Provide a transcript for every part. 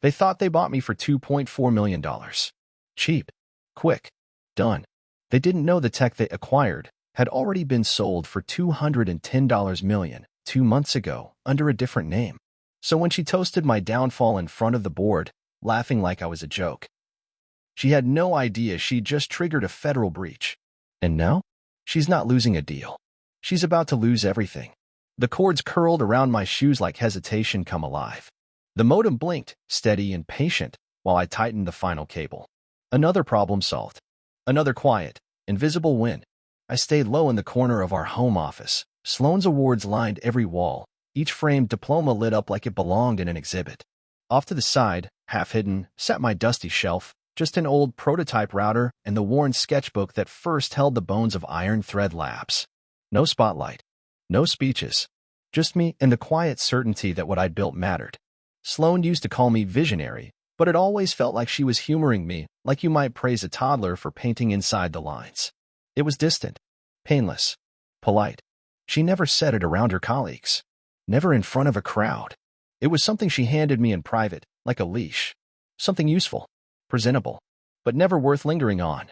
They thought they bought me for $2.4 million. Cheap. Quick. Done. They didn't know the tech they acquired had already been sold for $210 million 2 months ago under a different name. So when she toasted my downfall in front of the board, laughing like I was a joke, she had no idea she'd just triggered a federal breach. And now? She's not losing a deal. She's about to lose everything. The cords curled around my shoes like hesitation come alive. The modem blinked, steady and patient, while I tightened the final cable. Another problem solved. Another quiet, invisible win. I stayed low in the corner of our home office. Sloan's awards lined every wall, each framed diploma lit up like it belonged in an exhibit. Off to the side, half hidden, sat my dusty shelf, just an old prototype router and the worn sketchbook that first held the bones of Iron Thread Labs. No spotlight. No speeches. Just me and the quiet certainty that what I'd built mattered. Sloan used to call me visionary, but it always felt like she was humoring me, like you might praise a toddler for painting inside the lines. It was distant, painless, polite. She never said it around her colleagues. Never in front of a crowd. It was something she handed me in private, like a leash. Something useful, presentable, but never worth lingering on.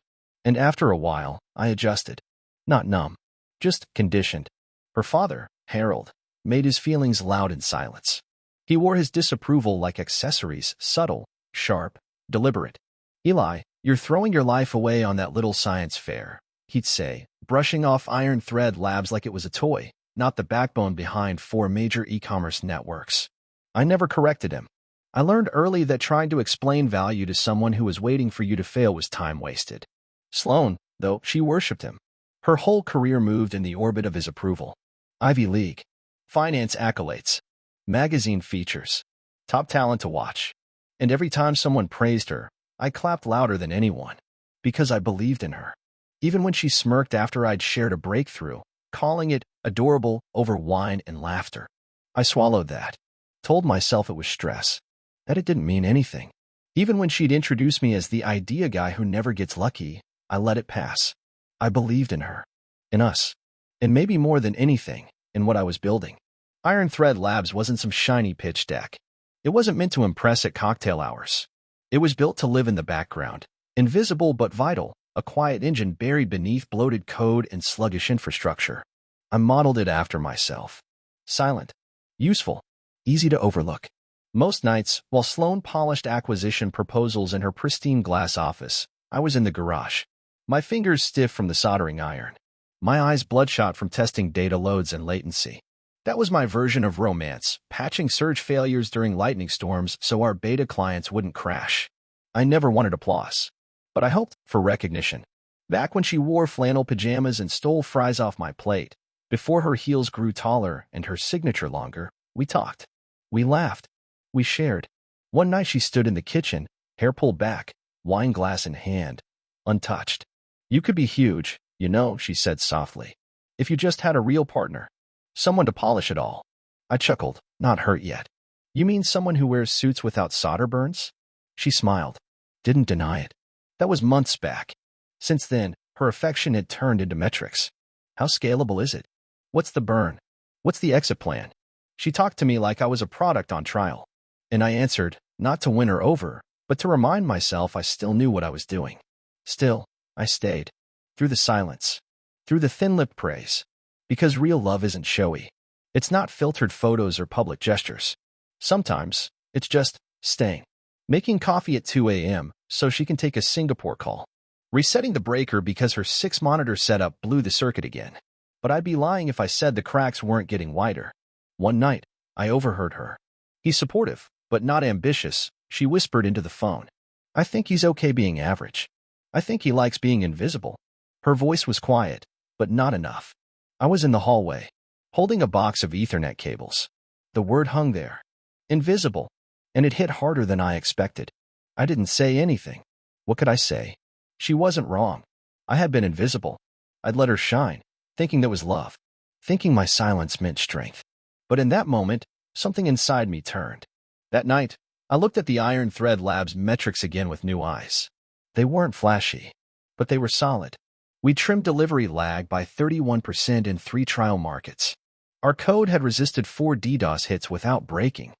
And after a while, I adjusted. Not numb, just conditioned. Her father, Harold, made his feelings loud in silence. He wore his disapproval like accessories, subtle, sharp, deliberate. "Eli, you're throwing your life away on that little science fair," he'd say, brushing off Iron Thread Labs like it was a toy, not the backbone behind 4 major e-commerce networks. I never corrected him. I learned early that trying to explain value to someone who was waiting for you to fail was time wasted. Sloan, though, she worshipped him. Her whole career moved in the orbit of his approval. Ivy League, finance accolades, magazine features, top talent to watch. And every time someone praised her, I clapped louder than anyone, because I believed in her. Even when she smirked after I'd shared a breakthrough, calling it adorable over wine and laughter. I swallowed that, told myself it was stress, that it didn't mean anything. Even when she'd introduce me as the idea guy who never gets lucky, I let it pass. I believed in her, in us, and maybe more than anything, in what I was building. Iron Thread Labs wasn't some shiny pitch deck. It wasn't meant to impress at cocktail hours. It was built to live in the background, invisible but vital, a quiet engine buried beneath bloated code and sluggish infrastructure. I modeled it after myself. Silent, useful, easy to overlook. Most nights, while Sloan polished acquisition proposals in her pristine glass office, I was in the garage. My fingers stiff from the soldering iron. My eyes bloodshot from testing data loads and latency. That was my version of romance, patching surge failures during lightning storms so our beta clients wouldn't crash. I never wanted applause, but I hoped for recognition. Back when she wore flannel pajamas and stole fries off my plate, before her heels grew taller and her signature longer, we talked. We laughed. We shared. One night she stood in the kitchen, hair pulled back, wine glass in hand, untouched. "You could be huge, you know," she said softly, "if you just had a real partner. Someone to polish it all." I chuckled, not hurt yet. "You mean someone who wears suits without solder burns?" She smiled. Didn't deny it. That was months back. Since then, her affection had turned into metrics. How scalable is it? What's the burn? What's the exit plan? She talked to me like I was a product on trial. And I answered, not to win her over, but to remind myself I still knew what I was doing. Still, I stayed. Through the silence. Through the thin-lipped praise. Because real love isn't showy. It's not filtered photos or public gestures. Sometimes, it's just staying. Making coffee at 2 a.m. so she can take a Singapore call. Resetting the breaker because her 6-monitor setup blew the circuit again. But I'd be lying if I said the cracks weren't getting wider. One night, I overheard her. "He's supportive, but not ambitious," she whispered into the phone. "I think he's okay being average. I think he likes being invisible." Her voice was quiet, but not enough. I was in the hallway, holding a box of Ethernet cables. The word hung there. Invisible. And it hit harder than I expected. I didn't say anything. What could I say? She wasn't wrong. I had been invisible. I'd let her shine, thinking that was love. Thinking my silence meant strength. But in that moment, something inside me turned. That night, I looked at the Iron Thread Labs metrics again with new eyes. They weren't flashy, but they were solid. We trimmed delivery lag by 31% in 3 trial markets. Our code had resisted 4 DDoS hits without breaking.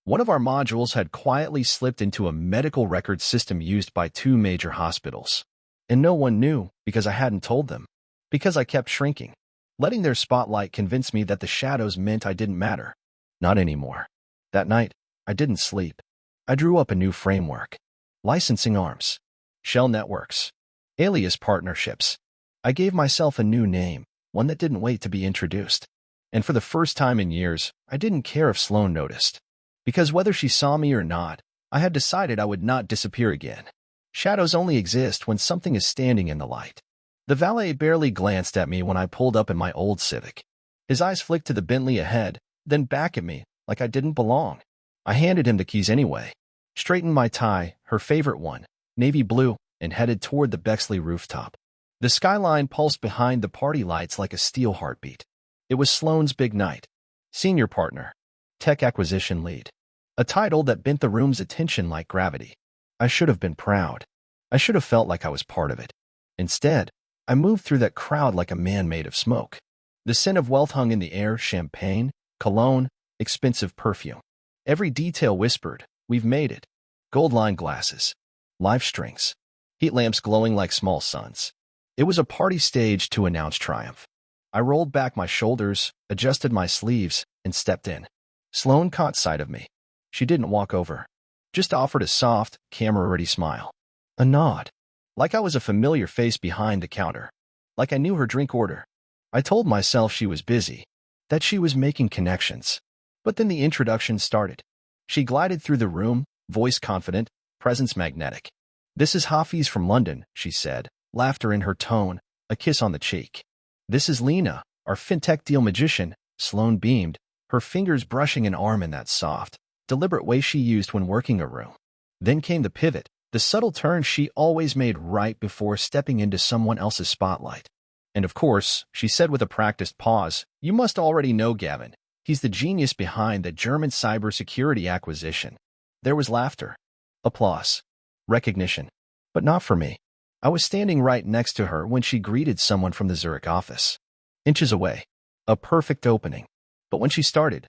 One of our modules had quietly slipped into a medical record system used by 2 major hospitals. And no one knew because I hadn't told them. Because I kept shrinking. Letting their spotlight convince me that the shadows meant I didn't matter. Not anymore. That night, I didn't sleep. I drew up a new framework. Licensing arms. Shell networks. Alias partnerships. I gave myself a new name, one that didn't wait to be introduced. And for the first time in years, I didn't care if Sloane noticed. Because whether she saw me or not, I had decided I would not disappear again. Shadows only exist when something is standing in the light. The valet barely glanced at me when I pulled up in my old Civic. His eyes flicked to the Bentley ahead, then back at me, like I didn't belong. I handed him the keys anyway, straightened my tie, her favorite one, navy blue, and headed toward the Bexley rooftop. The skyline pulsed behind the party lights like a steel heartbeat. It was Sloane's big night. Senior partner. Tech acquisition lead. A title that bent the room's attention like gravity. I should have been proud. I should have felt like I was part of it. Instead, I moved through that crowd like a man made of smoke. The scent of wealth hung in the air, champagne, cologne, expensive perfume. Every detail whispered, we've made it. Gold-lined glasses. Live strings. Heat lamps glowing like small suns. It was a party stage to announce triumph. I rolled back my shoulders, adjusted my sleeves, and stepped in. Sloane caught sight of me. She didn't walk over. Just offered a soft, camera-ready smile. A nod. Like I was a familiar face behind the counter. Like I knew her drink order. I told myself she was busy. That she was making connections. But then the introduction started. She glided through the room, voice confident, presence magnetic. This is Hafiz from London, she said, laughter in her tone, a kiss on the cheek. This is Lena, our fintech deal magician. Sloane beamed, her fingers brushing an arm in that soft, deliberate way she used when working a room. Then came the pivot, the subtle turn she always made right before stepping into someone else's spotlight. And of course, she said with a practiced pause, you must already know Gavin. He's the genius behind the German cybersecurity acquisition. There was laughter. Applause. Recognition. But not for me. I was standing right next to her when she greeted someone from the Zurich office. Inches away. A perfect opening. But when she started,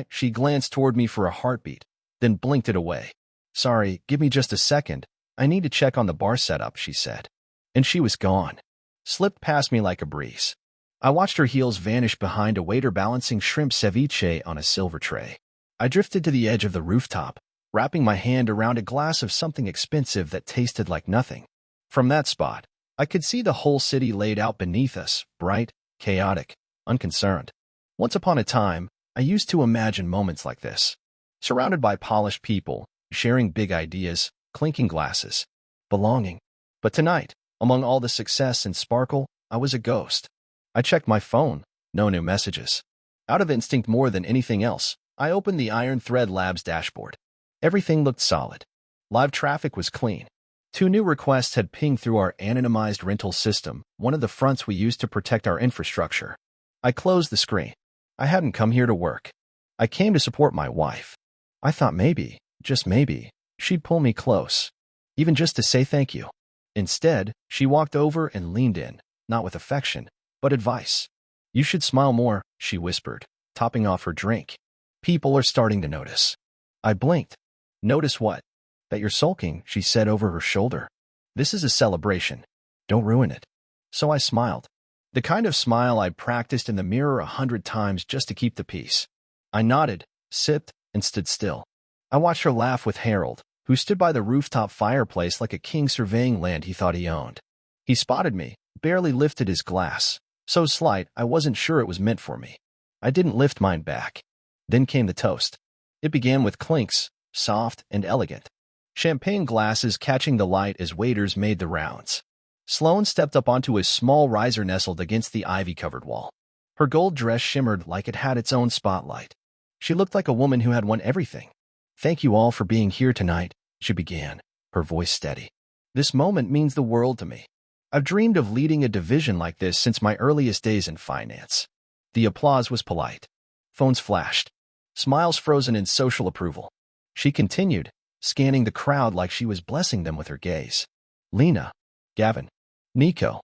she glanced toward me for a heartbeat, then blinked it away. Sorry, give me just a second. I need to check on the bar setup, she said. And she was gone. Slipped past me like a breeze. I watched her heels vanish behind a waiter balancing shrimp ceviche on a silver tray. I drifted to the edge of the rooftop, wrapping my hand around a glass of something expensive that tasted like nothing. From that spot, I could see the whole city laid out beneath us, bright, chaotic, unconcerned. Once upon a time, I used to imagine moments like this. Surrounded by polished people, sharing big ideas, clinking glasses, belonging. But tonight, among all the success and sparkle, I was a ghost. I checked my phone, no new messages. Out of instinct more than anything else, I opened the Iron Thread Labs dashboard. Everything looked solid. Live traffic was clean. 2 new requests had pinged through our anonymized rental system, one of the fronts we use to protect our infrastructure. I closed the screen. I hadn't come here to work. I came to support my wife. I thought maybe, just maybe, she'd pull me close, even just to say thank you. Instead, she walked over and leaned in, not with affection, but advice. You should smile more, she whispered, topping off her drink. People are starting to notice. I blinked. Notice what? That you're sulking, she said over her shoulder. This is a celebration. Don't ruin it. So I smiled. The kind of smile I'd practiced in the mirror 100 times just to keep the peace. I nodded, sipped, and stood still. I watched her laugh with Harold, who stood by the rooftop fireplace like a king surveying land he thought he owned. He spotted me, barely lifted his glass, so slight I wasn't sure it was meant for me. I didn't lift mine back. Then came the toast. It began with clinks, soft and elegant. Champagne glasses catching the light as waiters made the rounds. Sloane stepped up onto a small riser nestled against the ivy-covered wall. Her gold dress shimmered like it had its own spotlight. She looked like a woman who had won everything. Thank you all for being here tonight, she began, her voice steady. This moment means the world to me. I've dreamed of leading a division like this since my earliest days in finance. The applause was polite. Phones flashed. Smiles frozen in social approval. She continued, scanning the crowd like she was blessing them with her gaze. Lena, Gavin, Nico,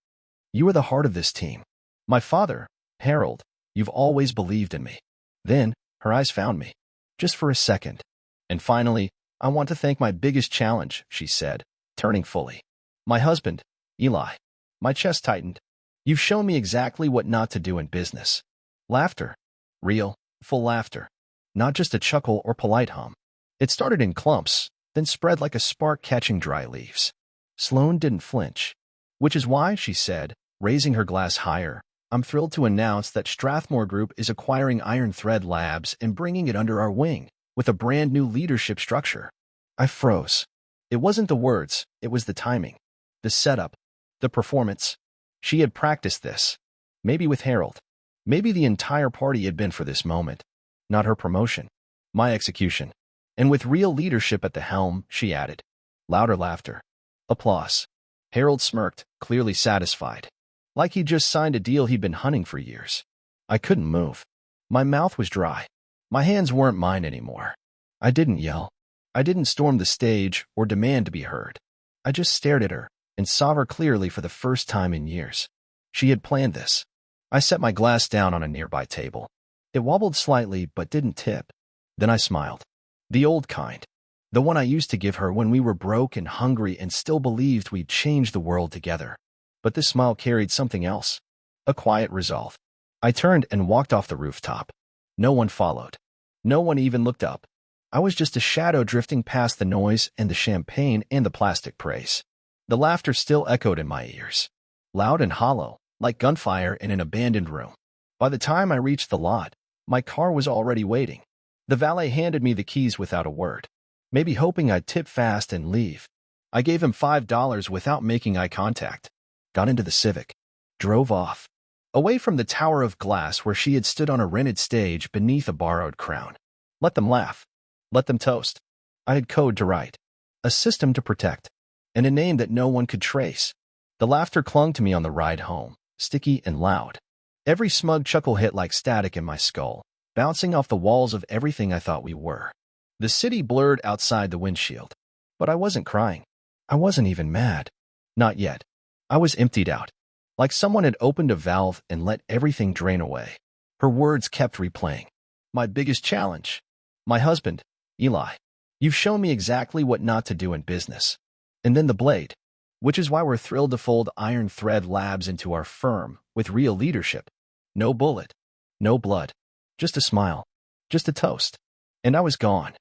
you are the heart of this team. My father, Harold, you've always believed in me. Then, her eyes found me. just for a second. And finally, I want to thank my biggest challenge, she said, turning fully. My husband, Eli. My chest tightened. You've shown me exactly what not to do in business. Laughter. Real, full laughter. Not just a chuckle or polite hum. It started in clumps, then spread like a spark catching dry leaves. Sloane didn't flinch. Which is why, she said, raising her glass higher, I'm thrilled to announce that Strathmore Group is acquiring Iron Thread Labs and bringing it under our wing, with a brand new leadership structure. I froze. It wasn't the words, it was the timing. The setup. The performance. She had practiced this. Maybe with Harold. Maybe the entire party had been for this moment. Not her promotion. My execution. And with real leadership at the helm, she added. Louder laughter. Applause. Harold smirked, clearly satisfied. Like he'd just signed a deal he'd been hunting for years. I couldn't move. My mouth was dry. My hands weren't mine anymore. I didn't yell. I didn't storm the stage or demand to be heard. I just stared at her and saw her clearly for the first time in years. She had planned this. I set my glass down on a nearby table. It wobbled slightly but didn't tip. Then I smiled. The old kind. The one I used to give her when we were broke and hungry and still believed we'd change the world together. But this smile carried something else. A quiet resolve. I turned and walked off the rooftop. No one followed. No one even looked up. I was just a shadow drifting past the noise and the champagne and the plastic praise. The laughter still echoed in my ears. Loud and hollow, like gunfire in an abandoned room. By the time I reached the lot, my car was already waiting. The valet handed me the keys without a word. Maybe hoping I'd tip fast and leave. I gave him $5 without making eye contact. Got into the Civic. Drove off. Away from the tower of glass where she had stood on a rented stage beneath a borrowed crown. Let them laugh. Let them toast. I had code to write. A system to protect. And a name that no one could trace. The laughter clung to me on the ride home, sticky and loud. Every smug chuckle hit like static in my skull, bouncing off the walls of everything I thought we were. The city blurred outside the windshield. But I wasn't crying. I wasn't even mad. Not yet. I was emptied out. Like someone had opened a valve and let everything drain away. Her words kept replaying. My biggest challenge. My husband, Eli. You've shown me exactly what not to do in business. And then the blade. Which is why we're thrilled to fold Iron Thread Labs into our firm with real leadership. No bullet. No blood. Just a smile. Just a toast. And I was gone.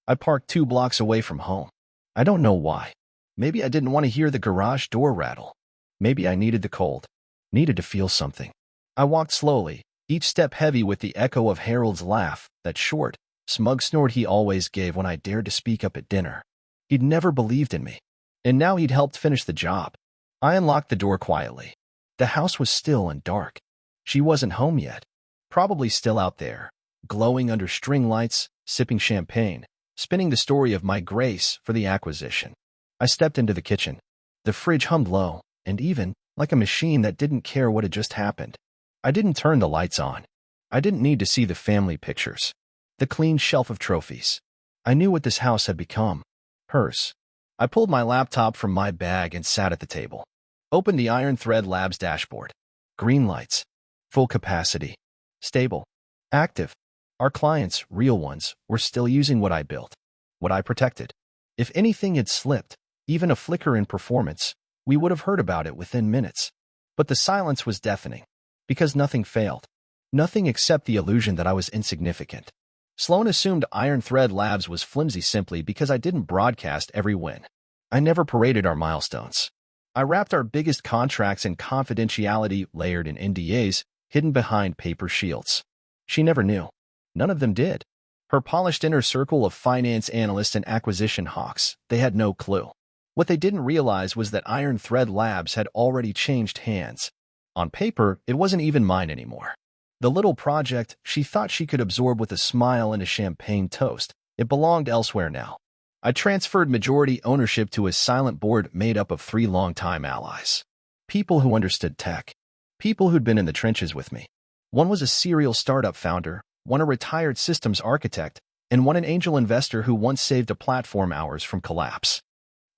I parked 2 blocks away from home. I don't know why. Maybe I didn't want to hear the garage door rattle. Maybe I needed the cold. Needed to feel something. I walked slowly, each step heavy with the echo of Harold's laugh, that short, smug snort he always gave when I dared to speak up at dinner. He'd never believed in me. And now he'd helped finish the job. I unlocked the door quietly. The house was still and dark. She wasn't home yet. Probably still out there, glowing under string lights, sipping champagne, spinning the story of my grace for the acquisition. I stepped into the kitchen. The fridge hummed low, and even, like a machine that didn't care what had just happened. I didn't turn the lights on. I didn't need to see the family pictures. The clean shelf of trophies. I knew what this house had become. Hers. I pulled my laptop from my bag and sat at the table. Opened the Iron Thread Labs dashboard. Green lights. Full capacity. Stable. Active. Our clients, real ones, were still using what I built. What I protected. If anything had slipped, even a flicker in performance, we would have heard about it within minutes. But the silence was deafening. Because nothing failed. Nothing except the illusion that I was insignificant. Sloane assumed Iron Thread Labs was flimsy simply because I didn't broadcast every win. I never paraded our milestones. I wrapped our biggest contracts in confidentiality layered in NDAs, hidden behind paper shields. She never knew. None of them did. Her polished inner circle of finance analysts and acquisition hawks, they had no clue. What they didn't realize was that Iron Thread Labs had already changed hands. On paper, it wasn't even mine anymore. The little project she thought she could absorb with a smile and a champagne toast, it belonged elsewhere now. I transferred majority ownership to a silent board made up of 3 longtime allies. People who understood tech. People who'd been in the trenches with me. One was a serial startup founder, one a retired systems architect, and one an angel investor who once saved a platform hours from collapse.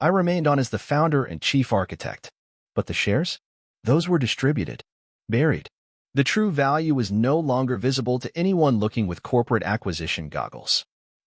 I remained on as the founder and chief architect. But the shares? Those were distributed. Buried. The true value was no longer visible to anyone looking with corporate acquisition goggles.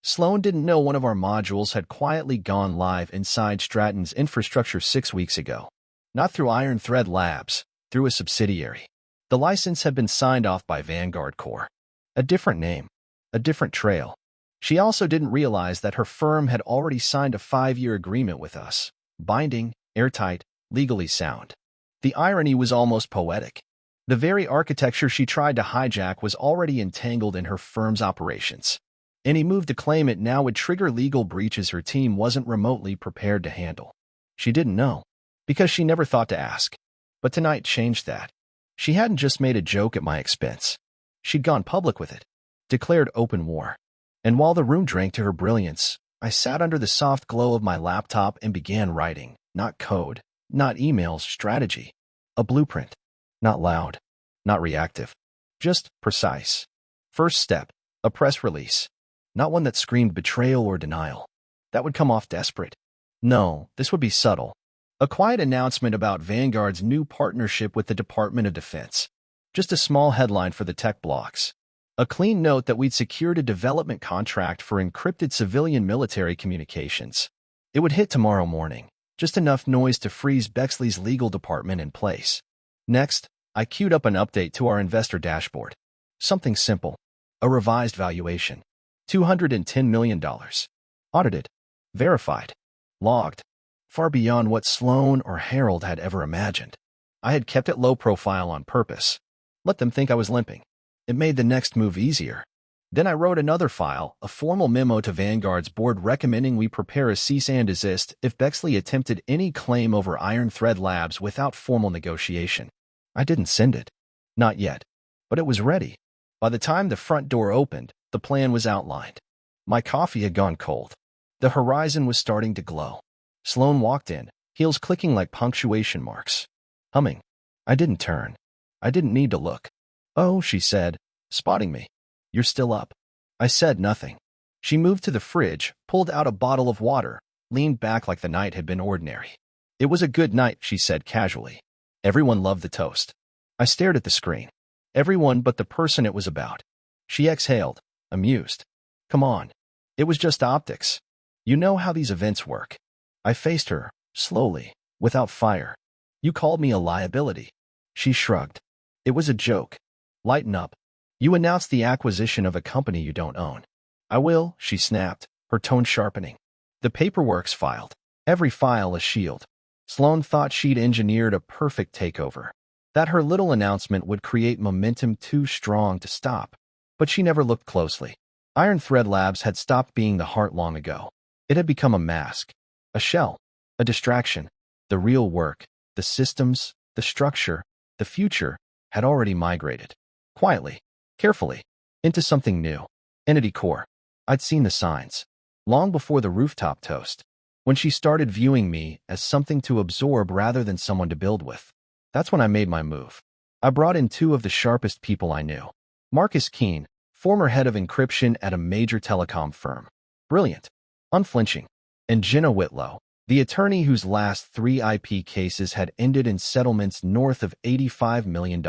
Sloan didn't know one of our modules had quietly gone live inside Stratton's infrastructure 6 weeks ago. Not through Iron Thread Labs, through a subsidiary. The license had been signed off by Vanguard Corp. A different name, a different trail. She also didn't realize that her firm had already signed a 5-year agreement with us. Binding, airtight, legally sound. The irony was almost poetic. The very architecture she tried to hijack was already entangled in her firm's operations. Any move to claim it now would trigger legal breaches her team wasn't remotely prepared to handle. She didn't know, because she never thought to ask. But tonight changed that. She hadn't just made a joke at my expense. She'd gone public with it, declared open war. And while the room drank to her brilliance, I sat under the soft glow of my laptop and began writing, not code, not emails, strategy. A blueprint. Not loud, not reactive, just precise. First step, a press release. Not one that screamed betrayal or denial. That would come off desperate. No, this would be subtle. A quiet announcement about Vanguard's new partnership with the Department of Defense. Just a small headline for the tech blogs. A clean note that we'd secured a development contract for encrypted civilian military communications. It would hit tomorrow morning. Just enough noise to freeze Bexley's legal department in place. Next, I queued up an update to our investor dashboard. Something simple. A revised valuation. $210 million. Audited. Verified. Logged. Far beyond what Sloan or Harold had ever imagined. I had kept it low profile on purpose. Let them think I was limping. It made the next move easier. Then I wrote another file, a formal memo to Vanguard's board recommending we prepare a cease and desist if Bexley attempted any claim over Iron Thread Labs without formal negotiation. I didn't send it. Not yet. But it was ready. By the time the front door opened, the plan was outlined. My coffee had gone cold. The horizon was starting to glow. Sloan walked in, heels clicking like punctuation marks. Humming. I didn't turn. I didn't need to look. Oh, she said, spotting me. You're still up. I said nothing. She moved to the fridge, pulled out a bottle of water, leaned back like the night had been ordinary. It was a good night, she said casually. Everyone loved the toast. I stared at the screen. Everyone but the person it was about. She exhaled, amused. Come on. It was just optics. You know how these events work. I faced her, slowly, without fire. You called me a liability. She shrugged. It was a joke. Lighten up. You announced the acquisition of a company you don't own. I will, she snapped, her tone sharpening. The paperwork's filed. Every file a shield. Sloan thought she'd engineered a perfect takeover. That her little announcement would create momentum too strong to stop. But she never looked closely. Iron Thread Labs had stopped being the heart long ago. It had become a mask. A shell. A distraction. The real work, the systems, the structure, the future, had already migrated. Quietly, carefully, into something new. Entity Core. I'd seen the signs. Long before the rooftop toast. When she started viewing me as something to absorb rather than someone to build with. That's when I made my move. I brought in 2 of the sharpest people I knew. Marcus Keene, former head of encryption at a major telecom firm. Brilliant. Unflinching. And Jenna Whitlow, the attorney whose last 3 IP cases had ended in settlements north of $85 million.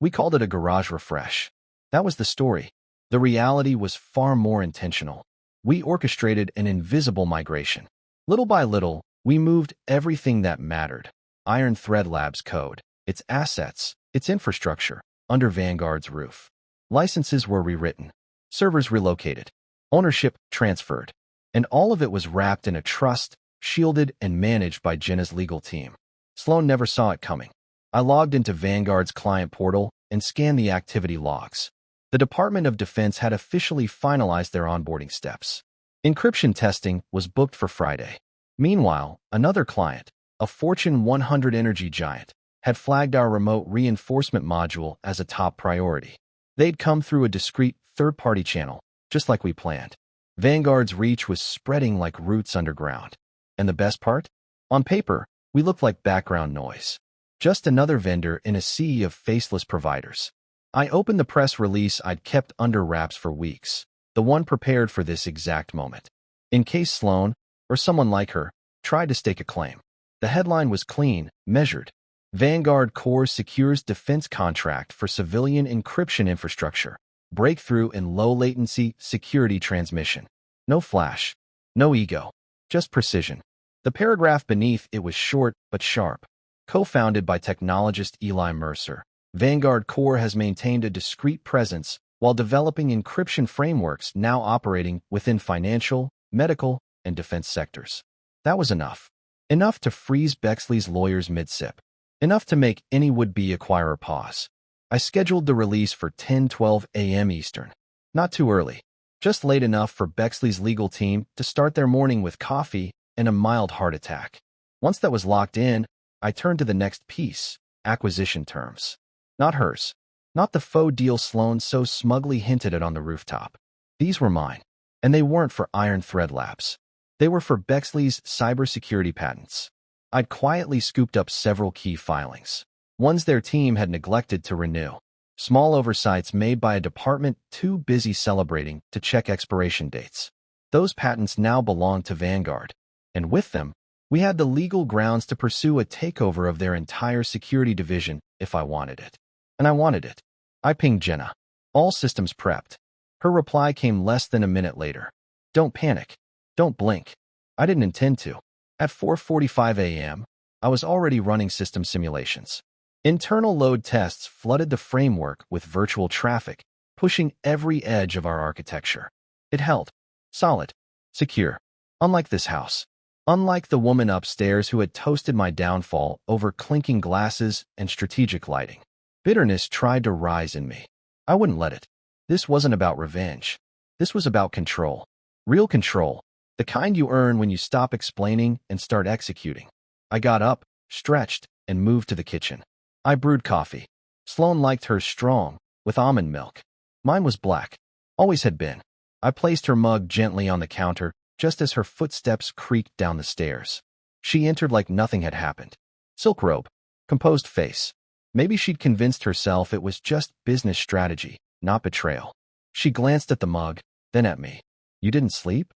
We called it a garage refresh. That was the story. The reality was far more intentional. We orchestrated an invisible migration. Little by little, we moved everything that mattered. Iron Thread Labs code, its assets, its infrastructure, under Vanguard's roof. Licenses were rewritten. Servers relocated. Ownership transferred. And all of it was wrapped in a trust, shielded and managed by Jenna's legal team. Sloan never saw it coming. I logged into Vanguard's client portal and scanned the activity logs. The Department of Defense had officially finalized their onboarding steps. Encryption testing was booked for Friday. Meanwhile, another client, a Fortune 100 energy giant, had flagged our remote reinforcement module as a top priority. They'd come through a discreet third-party channel, just like we planned. Vanguard's reach was spreading like roots underground. And the best part? On paper, we looked like background noise. Just another vendor in a sea of faceless providers. I opened the press release I'd kept under wraps for weeks, the one prepared for this exact moment. In case Sloan, or someone like her, tried to stake a claim. The headline was clean, measured. Vanguard Corp secures defense contract for civilian encryption infrastructure. Breakthrough in low-latency security transmission. No flash. No ego. Just precision. The paragraph beneath it was short but sharp. Co-founded by technologist Eli Mercer, Vanguard Core has maintained a discreet presence while developing encryption frameworks now operating within financial, medical, and defense sectors. That was enough. Enough to freeze Bexley's lawyers mid-sip. Enough to make any would-be acquirer pause. I scheduled the release for 10:12 a.m. Eastern. Not too early. Just late enough for Bexley's legal team to start their morning with coffee and a mild heart attack. Once that was locked in, I turned to the next piece, acquisition terms. Not hers. Not the faux deal Sloan so smugly hinted at on the rooftop. These were mine. And they weren't for Iron Thread Labs. They were for Bexley's cybersecurity patents. I'd quietly scooped up several key filings. Ones their team had neglected to renew. Small oversights made by a department too busy celebrating to check expiration dates. Those patents now belonged to Vanguard. And with them, we had the legal grounds to pursue a takeover of their entire security division if I wanted it. And I wanted it. I pinged Jenna. All systems prepped. Her reply came less than a minute later. Don't panic. Don't blink. I didn't intend to. At 4:45 a.m., I was already running system simulations. Internal load tests flooded the framework with virtual traffic, pushing every edge of our architecture. It held. Solid. Secure. Unlike this house. Unlike the woman upstairs who had toasted my downfall over clinking glasses and strategic lighting. Bitterness tried to rise in me. I wouldn't let it. This wasn't about revenge. This was about control. Real control. The kind you earn when you stop explaining and start executing. I got up, stretched, and moved to the kitchen. I brewed coffee. Sloan liked hers strong, with almond milk. Mine was black. Always had been. I placed her mug gently on the counter, just as her footsteps creaked down the stairs. She entered like nothing had happened. Silk robe. Composed face. Maybe she'd convinced herself it was just business strategy, not betrayal. She glanced at the mug, then at me. You didn't sleep?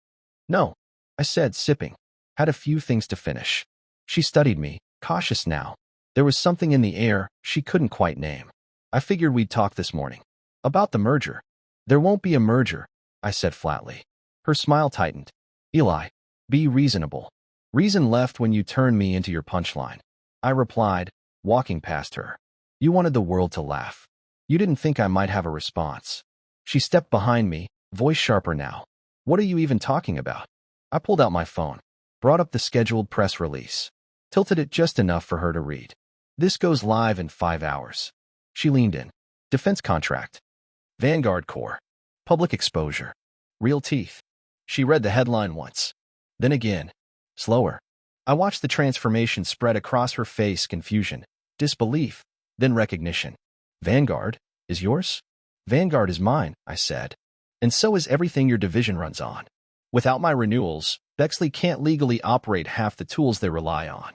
No, I said, sipping. Had a few things to finish. She studied me, cautious now. There was something in the air she couldn't quite name. I figured we'd talk this morning. About the merger. There won't be a merger, I said flatly. Her smile tightened. Eli, be reasonable. Reason left when you turned me into your punchline. I replied, walking past her. You wanted the world to laugh. You didn't think I might have a response. She stepped behind me, voice sharper now. What are you even talking about? I pulled out my phone, brought up the scheduled press release, tilted it just enough for her to read. This goes live in 5 hours. She leaned in. Defense contract. Vanguard Core. Public exposure. Real teeth. She read the headline once. Then again. Slower. I watched the transformation spread across her face, confusion, disbelief, then recognition. Vanguard is yours? Vanguard is mine, I said. And so is everything your division runs on. Without my renewals, Bexley can't legally operate half the tools they rely on.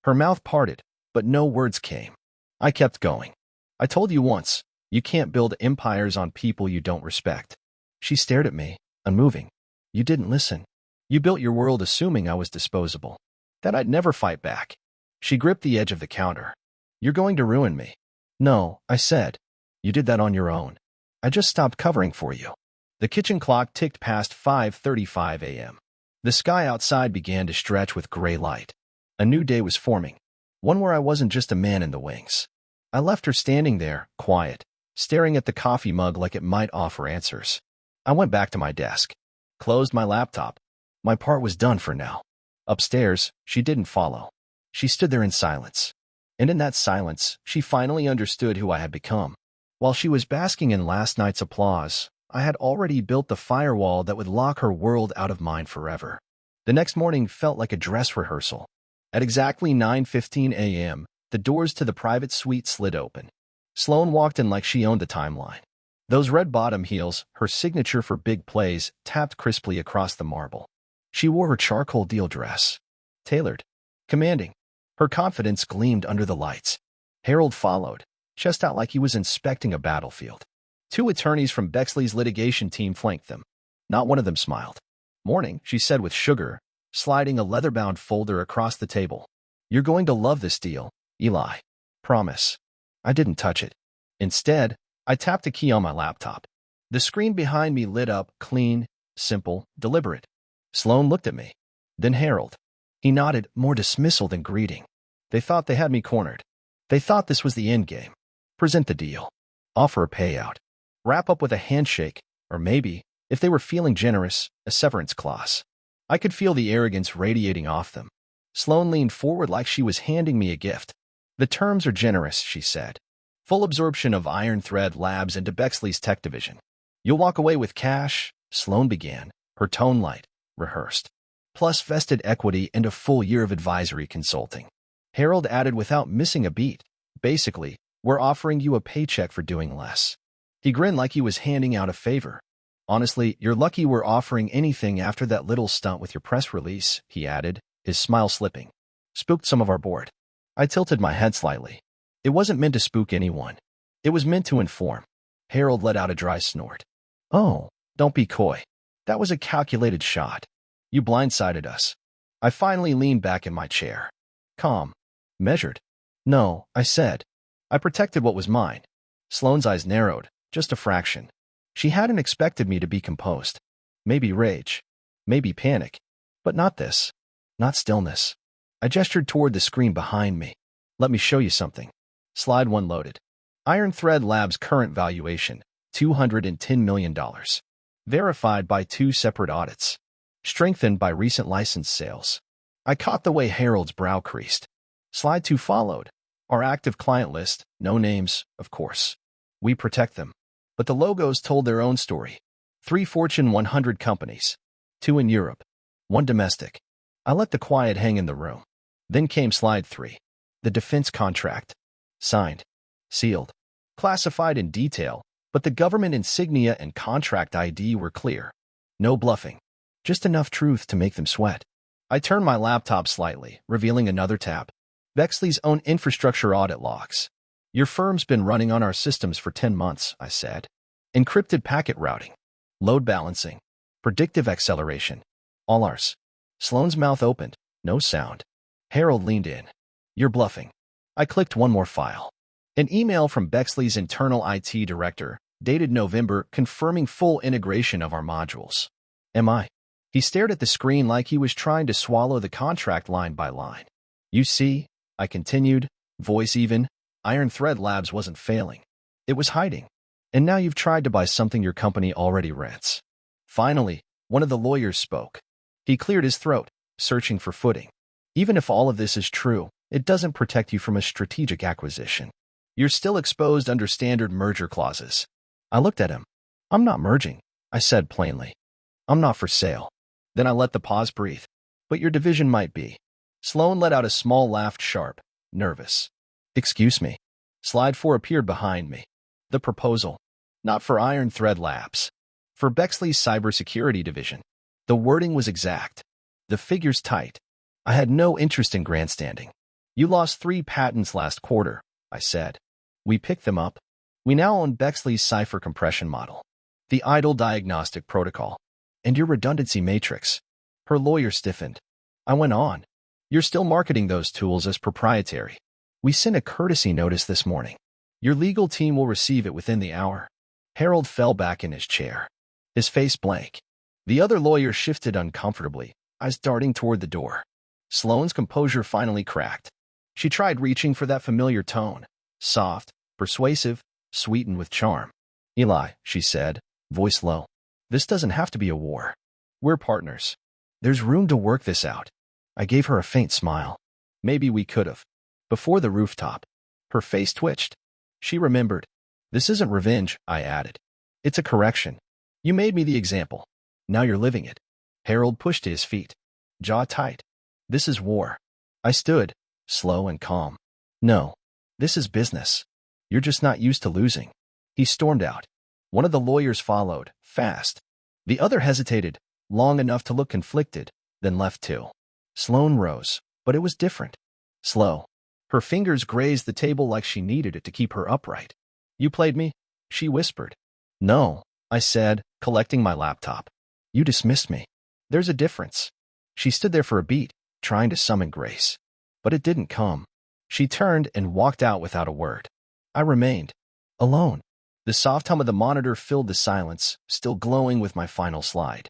Her mouth parted, but no words came. I kept going. I told you once, you can't build empires on people you don't respect. She stared at me, unmoving. You didn't listen. You built your world assuming I was disposable, that I'd never fight back. She gripped the edge of the counter. You're going to ruin me. No, I said. You did that on your own. I just stopped covering for you. The kitchen clock ticked past 5:35 a.m. The sky outside began to stretch with gray light. A new day was forming, one where I wasn't just a man in the wings. I left her standing there, quiet, staring at the coffee mug like it might offer answers. I went back to my desk, closed my laptop. My part was done for now. Upstairs, she didn't follow. She stood there in silence. And in that silence, she finally understood who I had become. While she was basking in last night's applause, I had already built the firewall that would lock her world out of mine forever. The next morning felt like a dress rehearsal. At exactly 9:15 a.m., the doors to the private suite slid open. Sloan walked in like she owned the timeline. Those red bottom heels, her signature for big plays, tapped crisply across the marble. She wore her charcoal deal dress. Tailored. Commanding. Her confidence gleamed under the lights. Harold followed, chest out like he was inspecting a battlefield. 2 attorneys from Bexley's litigation team flanked them. Not one of them smiled. Morning, she said with sugar, sliding a leather-bound folder across the table. You're going to love this deal, Eli. Promise. I didn't touch it. Instead, I tapped a key on my laptop. The screen behind me lit up, clean, simple, deliberate. Sloan looked at me. Then Harold. He nodded, more dismissal than greeting. They thought they had me cornered. They thought this was the end game. Present the deal. Offer a payout. Wrap up with a handshake, or maybe, if they were feeling generous, a severance clause. I could feel the arrogance radiating off them. Sloan leaned forward like she was handing me a gift. The terms are generous, she said. Full absorption of Iron Thread Labs into Bexley's tech division. You'll walk away with cash, Sloan began, her tone light, rehearsed. Plus vested equity and a full year of advisory consulting. Harold added without missing a beat. Basically, we're offering you a paycheck for doing less. He grinned like he was handing out a favor. Honestly, you're lucky we're offering anything after that little stunt with your press release, he added, his smile slipping. Spooked some of our board. I tilted my head slightly. It wasn't meant to spook anyone. It was meant to inform. Harold let out a dry snort. Oh, don't be coy. That was a calculated shot. You blindsided us. I finally leaned back in my chair. Calm. Measured. No, I said. I protected what was mine. Sloane's eyes narrowed, just a fraction. She hadn't expected me to be composed. Maybe rage. Maybe panic. But not this. Not stillness. I gestured toward the screen behind me. Let me show you something. Slide 1 loaded. Iron Thread Labs' current valuation, $210 million. Verified by 2 separate audits. Strengthened by recent license sales. I caught the way Harold's brow creased. Slide 2 followed. Our active client list, no names, of course. We protect them. But the logos told their own story. 3 Fortune 100 companies. 2 in Europe. 1 domestic. I let the quiet hang in the room. Then came slide 3. The defense contract. Signed. Sealed. Classified in detail, but the government insignia and contract ID were clear. No bluffing. Just enough truth to make them sweat. I turned my laptop slightly, revealing another tab. Bexley's own infrastructure audit logs. Your firm's been running on our systems for 10 months, I said. Encrypted packet routing. Load balancing. Predictive acceleration. All ours. Sloane's mouth opened. No sound. Harold leaned in. You're bluffing. I clicked one more file. An email from Bexley's internal IT director, dated November, confirming full integration of our modules. Am I? He stared at the screen like he was trying to swallow the contract line by line. You see, I continued, voice even, Iron Thread Labs wasn't failing. It was hiding. And now you've tried to buy something your company already rents. Finally, one of the lawyers spoke. He cleared his throat, searching for footing. Even if all of this is true, it doesn't protect you from a strategic acquisition. You're still exposed under standard merger clauses. I looked at him. I'm not merging, I said plainly. I'm not for sale. Then I let the pause breathe. But your division might be. Sloan let out a small laugh, sharp, nervous. Excuse me. Slide 4 appeared behind me. The proposal. Not for Iron Thread Labs. For Bexley's cybersecurity division. The wording was exact. The figures tight. I had no interest in grandstanding. You lost 3 patents last quarter, I said. We picked them up. We now own Bexley's cipher compression model. The idle diagnostic protocol. And your redundancy matrix. Her lawyer stiffened. I went on. You're still marketing those tools as proprietary. We sent a courtesy notice this morning. Your legal team will receive it within the hour. Harold fell back in his chair. His face blank. The other lawyer shifted uncomfortably, eyes darting toward the door. Sloane's composure finally cracked. She tried reaching for that familiar tone. Soft, persuasive, sweetened with charm. Eli, she said, voice low. This doesn't have to be a war. We're partners. There's room to work this out. I gave her a faint smile. Maybe we could have. Before the rooftop. Her face twitched. She remembered. This isn't revenge, I added. It's a correction. You made me the example. Now you're living it. Harold pushed to his feet. Jaw tight. This is war. I stood, slow and calm. No. This is business. You're just not used to losing. He stormed out. One of the lawyers followed, fast. The other hesitated, long enough to look conflicted, then left too. Sloane rose, but it was different. Slow. Her fingers grazed the table like she needed it to keep her upright. You played me? She whispered. No, I said, collecting my laptop. You dismissed me. There's a difference. She stood there for a beat, trying to summon grace. But it didn't come. She turned and walked out without a word. I remained. Alone. The soft hum of the monitor filled the silence, still glowing with my final slide.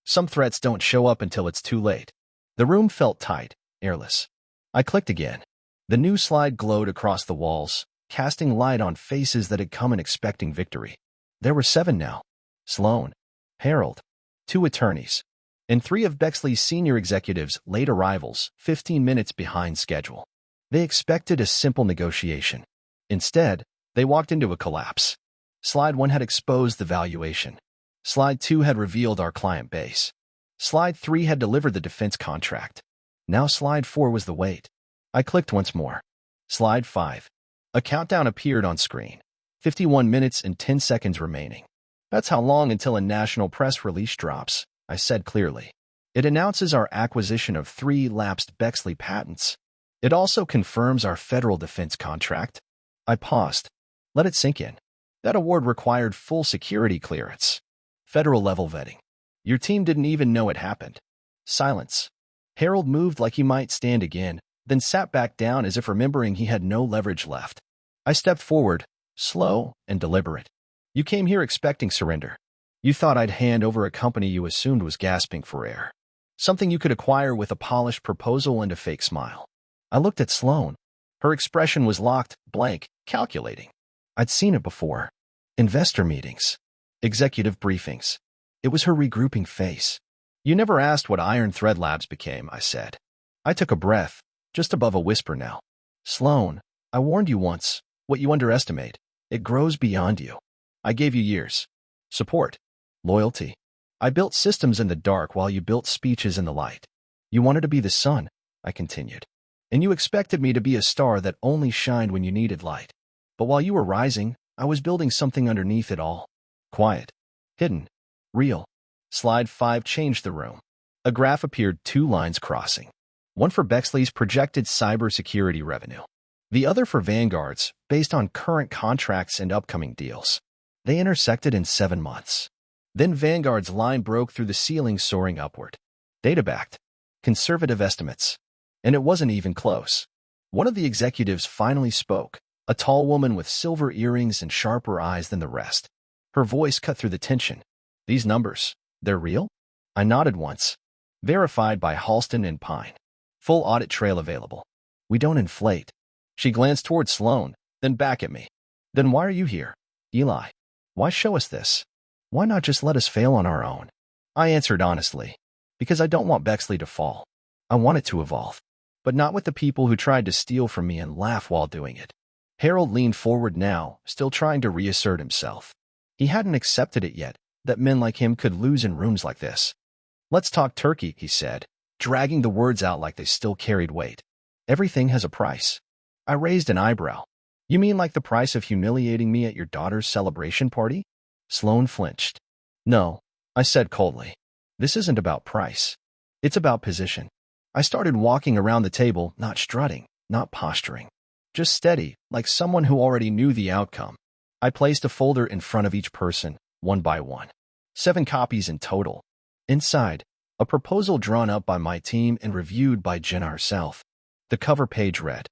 Some threats don't show up until it's too late. The room felt tight, airless. I clicked again. The new slide glowed across the walls, casting light on faces that had come in expecting victory. There were 7 now. Sloan, Harold, 2 attorneys, and 3 of Bexley's senior executives' late arrivals, 15 minutes behind schedule. They expected a simple negotiation. Instead, they walked into a collapse. Slide 1 had exposed the valuation. Slide 2 had revealed our client base. Slide 3 had delivered the defense contract. Now Slide 4 was the wait. I clicked once more. Slide 5. A countdown appeared on screen. 51 minutes and 10 seconds remaining. That's how long until a national press release drops, I said clearly. It announces our acquisition of 3 lapsed Bexley patents. It also confirms our federal defense contract. I paused. Let it sink in. That award required full security clearance. Federal-level vetting. Your team didn't even know it happened. Silence. Harold moved like he might stand again, then sat back down as if remembering he had no leverage left. I stepped forward, slow and deliberate. You came here expecting surrender. You thought I'd hand over a company you assumed was gasping for air. Something you could acquire with a polished proposal and a fake smile. I looked at Sloan. Her expression was locked, blank, calculating. I'd seen it before. Investor meetings. Executive briefings. It was her regrouping face. You never asked what Iron Thread Labs became, I said. I took a breath, just above a whisper now. Sloan, I warned you once. What you underestimate, it grows beyond you. I gave you years. Support. Loyalty. I built systems in the dark while you built speeches in the light. You wanted to be the sun, I continued. And you expected me to be a star that only shined when you needed light. But while you were rising, I was building something underneath it all. Quiet. Hidden. Real. Slide 5 changed the room. A graph appeared, 2 lines crossing. One for Bexley's projected cybersecurity revenue. The other for Vanguard's, based on current contracts and upcoming deals. They intersected in 7 months. Then Vanguard's line broke through the ceiling, soaring upward. Data-backed. Conservative estimates. And it wasn't even close. One of the executives finally spoke, a tall woman with silver earrings and sharper eyes than the rest. Her voice cut through the tension. These numbers, they're real? I nodded once. Verified by Halston and Pine. Full audit trail available. We don't inflate. She glanced toward Sloan, then back at me. Then why are you here, Eli? Why show us this? Why not just let us fail on our own? I answered honestly. Because I don't want Bexley to fall. I want it to evolve. But not with the people who tried to steal from me and laugh while doing it. Harold leaned forward now, still trying to reassert himself. He hadn't accepted it yet, that men like him could lose in rooms like this. Let's talk turkey, he said, dragging the words out like they still carried weight. Everything has a price. I raised an eyebrow. You mean like the price of humiliating me at your daughter's celebration party? Sloan flinched. No, I said coldly. This isn't about price. It's about position. I started walking around the table, not strutting, not posturing. Just steady, like someone who already knew the outcome. I placed a folder in front of each person, one by one. 7 copies in total. Inside, a proposal drawn up by my team and reviewed by Jenna herself. The cover page read,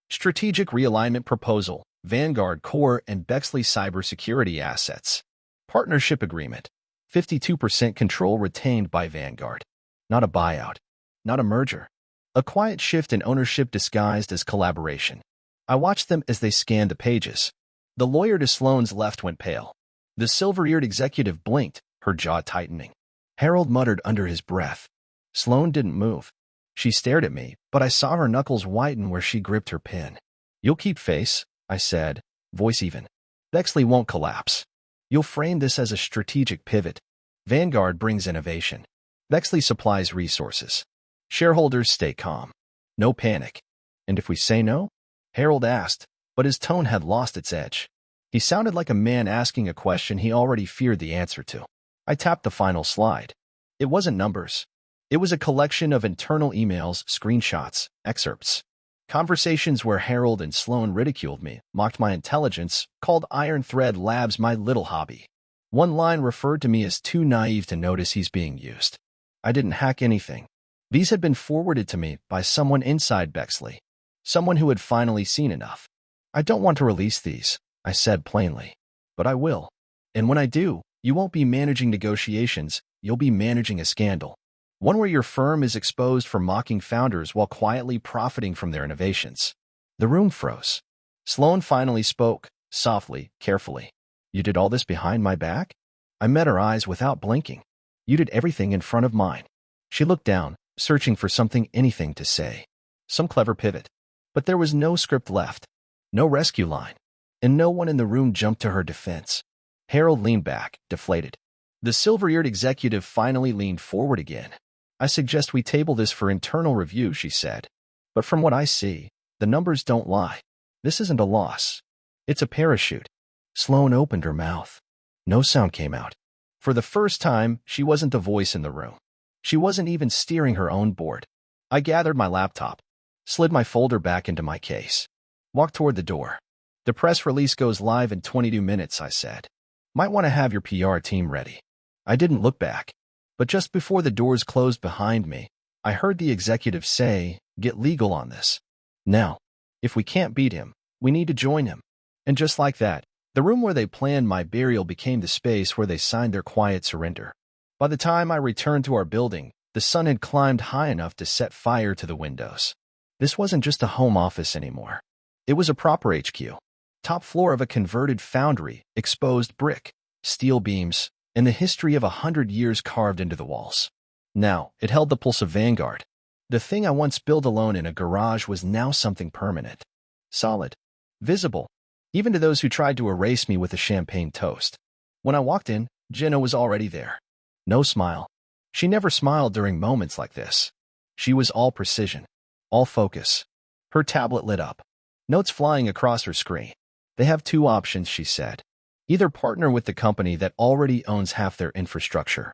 Strategic Realignment Proposal, Vanguard Core and Bexley Cybersecurity Assets. Partnership Agreement. 52% control retained by Vanguard. Not a buyout. Not a merger. A quiet shift in ownership disguised as collaboration. I watched them as they scanned the pages. The lawyer to Sloan's left went pale. The silver-eared executive blinked, her jaw tightening. Harold muttered under his breath. Sloan didn't move. She stared at me, but I saw her knuckles whiten where she gripped her pen. You'll keep face, I said, voice even. Bexley won't collapse. You'll frame this as a strategic pivot. Vanguard brings innovation. Bexley supplies resources. Shareholders stay calm. No panic. And if we say no? Harold asked, but his tone had lost its edge. He sounded like a man asking a question he already feared the answer to. I tapped the final slide. It wasn't numbers. It was a collection of internal emails, screenshots, excerpts. Conversations where Harold and Sloan ridiculed me, mocked my intelligence, called Iron Thread Labs my little hobby. One line referred to me as too naive to notice he's being used. I didn't hack anything. These had been forwarded to me by someone inside Bexley. Someone who had finally seen enough. I don't want to release these, I said plainly. But I will. And when I do, you won't be managing negotiations, you'll be managing a scandal. One where your firm is exposed for mocking founders while quietly profiting from their innovations. The room froze. Sloan finally spoke, softly, carefully. You did all this behind my back? I met her eyes without blinking. You did everything in front of mine. She looked down, searching for anything to say. Some clever pivot. But there was no script left. No rescue line. And no one in the room jumped to her defense. Harold leaned back, deflated. The silver-eared executive finally leaned forward again. I suggest we table this for internal review, she said. But from what I see, the numbers don't lie. This isn't a loss. It's a parachute. Sloan opened her mouth. No sound came out. For the first time, she wasn't the voice in the room. She wasn't even steering her own board. I gathered my laptop, slid my folder back into my case, walked toward the door. The press release goes live in 22 minutes, I said. Might want to have your PR team ready. I didn't look back. But just before the doors closed behind me, I heard the executive say, get legal on this. Now, if we can't beat him, we need to join him. And just like that, the room where they planned my burial became the space where they signed their quiet surrender. By the time I returned to our building, the sun had climbed high enough to set fire to the windows. This wasn't just a home office anymore. It was a proper HQ. Top floor of a converted foundry, exposed brick, steel beams, and the history of 100 years carved into the walls. Now, it held the pulse of Vanguard. The thing I once built alone in a garage was now something permanent. Solid. Visible. Even to those who tried to erase me with a champagne toast. When I walked in, Jenna was already there. No smile. She never smiled during moments like this. She was all precision. All focus. Her tablet lit up. Notes flying across her screen. They have two options, she said. Either partner with the company that already owns half their infrastructure,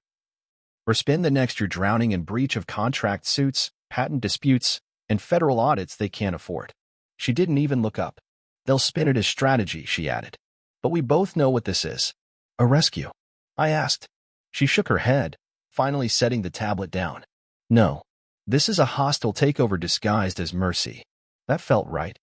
or spend the next year drowning in breach of contract suits, patent disputes, and federal audits they can't afford. She didn't even look up. They'll spin it as strategy, she added. But we both know what this is. A rescue. I asked. She shook her head, finally setting the tablet down. No. This is a hostile takeover disguised as mercy. That felt right.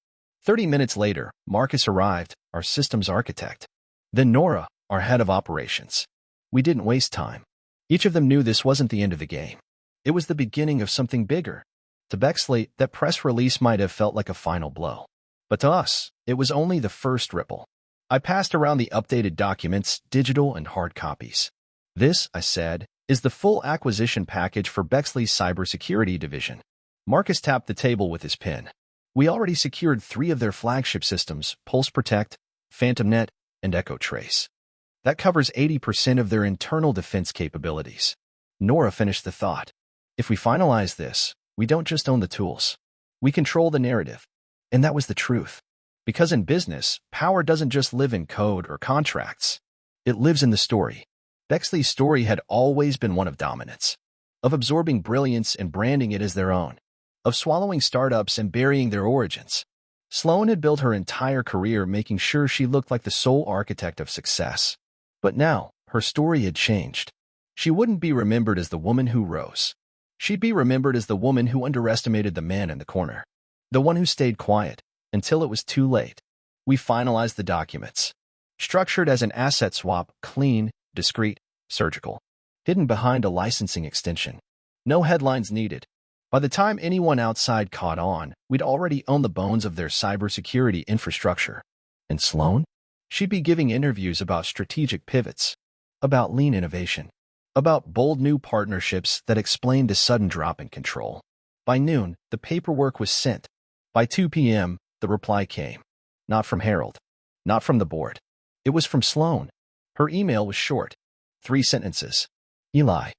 30 minutes later, Marcus arrived, our systems architect. Then Nora, our head of operations. We didn't waste time. Each of them knew this wasn't the end of the game. It was the beginning of something bigger. To Bexley, that press release might have felt like a final blow. But to us, it was only the first ripple. I passed around the updated documents, digital and hard copies. This, I said, is the full acquisition package for Bexley's cybersecurity division. Marcus tapped the table with his pen. We already secured 3 of their flagship systems, Pulse Protect, PhantomNet, and Echo Trace. That covers 80% of their internal defense capabilities. Nora finished the thought. If we finalize this, we don't just own the tools. We control the narrative. And that was the truth. Because in business, power doesn't just live in code or contracts. It lives in the story. Bexley's story had always been one of dominance, of absorbing brilliance and branding it as their own, of swallowing startups and burying their origins. Sloan had built her entire career making sure she looked like the sole architect of success. But now, her story had changed. She wouldn't be remembered as the woman who rose. She'd be remembered as the woman who underestimated the man in the corner. The one who stayed quiet until it was too late. We finalized the documents. Structured as an asset swap, clean, discreet, surgical. Hidden behind a licensing extension. No headlines needed. By the time anyone outside caught on, we'd already owned the bones of their cybersecurity infrastructure. And Sloan? She'd be giving interviews about strategic pivots, about lean innovation, about bold new partnerships that explained the sudden drop in control. By noon, the paperwork was sent. By 2 p.m., the reply came. Not from Harold. Not from the board. It was from Sloan. Her email was short. 3 sentences. Eli.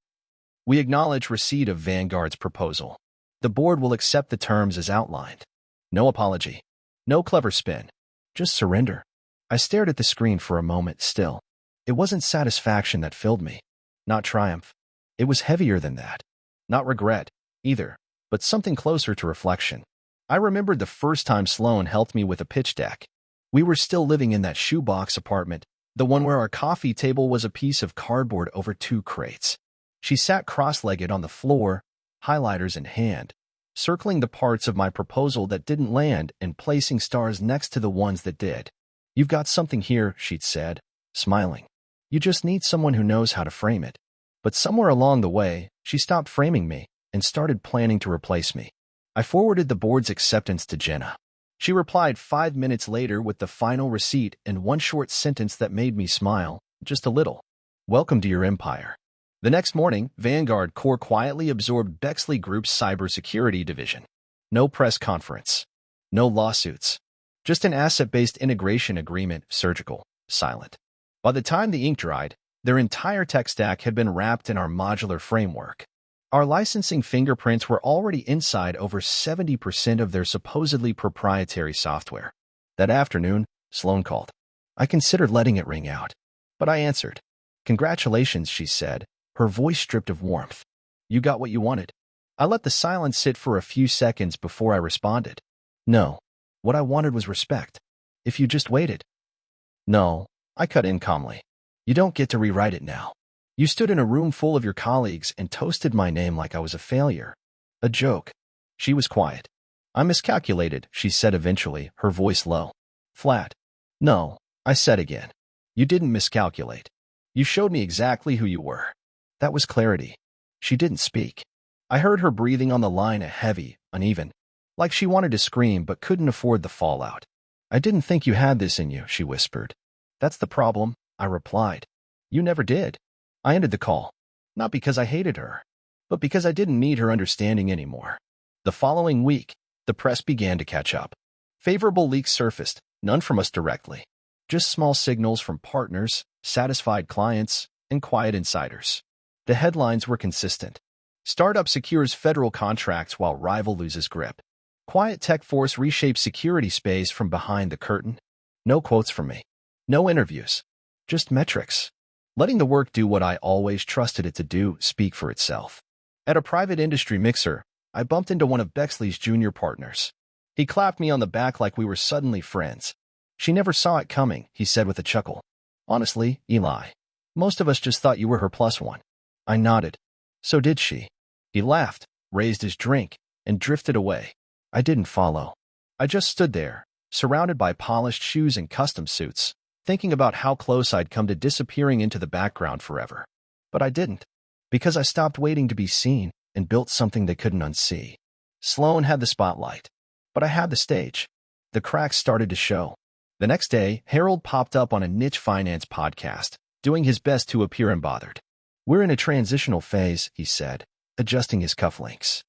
We acknowledge receipt of Vanguard's proposal. The board will accept the terms as outlined. No apology. No clever spin. Just surrender. I stared at the screen for a moment still. It wasn't satisfaction that filled me. Not triumph. It was heavier than that. Not regret, either, but something closer to reflection. I remembered the first time Sloan helped me with a pitch deck. We were still living in that shoebox apartment, the one where our coffee table was a piece of cardboard over 2 crates. She sat cross-legged on the floor, highlighters in hand, circling the parts of my proposal that didn't land and placing stars next to the ones that did. You've got something here, she'd said, smiling. You just need someone who knows how to frame it. But somewhere along the way, she stopped framing me and started planning to replace me. I forwarded the board's acceptance to Jenna. She replied 5 minutes later with the final receipt and one short sentence that made me smile, just a little. Welcome to your empire. The next morning, Vanguard Corp quietly absorbed Bexley Group's cybersecurity division. No press conference. No lawsuits. Just an asset-based integration agreement, surgical, silent. By the time the ink dried, their entire tech stack had been wrapped in our modular framework. Our licensing fingerprints were already inside over 70% of their supposedly proprietary software. That afternoon, Sloan called. I considered letting it ring out, but I answered. Congratulations, she said, her voice stripped of warmth. You got what you wanted. I let the silence sit for a few seconds before I responded. No, what I wanted was respect. If you just waited. No, I cut in calmly. You don't get to rewrite it now. You stood in a room full of your colleagues and toasted my name like I was a failure. A joke. She was quiet. I miscalculated, she said eventually, her voice low. Flat. No, I said again. You didn't miscalculate. You showed me exactly who you were. That was clarity. She didn't speak. I heard her breathing on the line, a heavy, uneven, like she wanted to scream but couldn't afford the fallout. I didn't think you had this in you, she whispered. That's the problem, I replied. You never did. I ended the call, not because I hated her, but because I didn't need her understanding anymore. The following week, the press began to catch up. Favorable leaks surfaced, none from us directly. Just small signals from partners, satisfied clients, and quiet insiders. The headlines were consistent. Startup secures federal contracts while rival loses grip. Quiet tech force reshapes security space from behind the curtain. No quotes from me. No interviews. Just metrics. Letting the work do what I always trusted it to do, speak for itself. At a private industry mixer, I bumped into one of Bexley's junior partners. He clapped me on the back like we were suddenly friends. She never saw it coming, he said with a chuckle. Honestly, Eli, most of us just thought you were her plus one. I nodded. So did she. He laughed, raised his drink, and drifted away. I didn't follow. I just stood there, surrounded by polished shoes and custom suits, thinking about how close I'd come to disappearing into the background forever. But I didn't, because I stopped waiting to be seen and built something they couldn't unsee. Sloan had the spotlight, but I had the stage. The cracks started to show. The next day, Harold popped up on a niche finance podcast, doing his best to appear unbothered. We're in a transitional phase, he said, adjusting his cufflinks.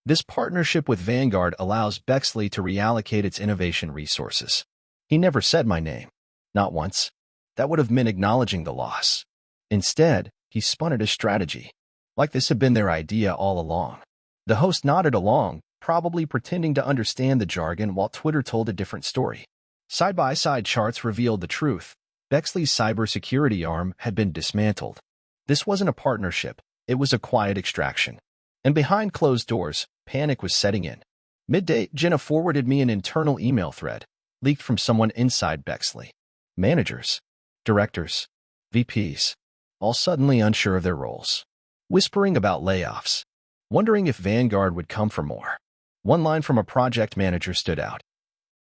This partnership with Vanguard allows Bexley to reallocate its innovation resources. He never said my name. Not once. That would have meant acknowledging the loss. Instead, he spun it as strategy, like this had been their idea all along. The host nodded along, probably pretending to understand the jargon while Twitter told a different story. Side-by-side charts revealed the truth. Bexley's cybersecurity arm had been dismantled. This wasn't a partnership. It was a quiet extraction. And behind closed doors, panic was setting in. Midday, Jenna forwarded me an internal email thread, leaked from someone inside Bexley. Managers, directors, VPs, all suddenly unsure of their roles, whispering about layoffs, wondering if Vanguard would come for more. One line from a project manager stood out.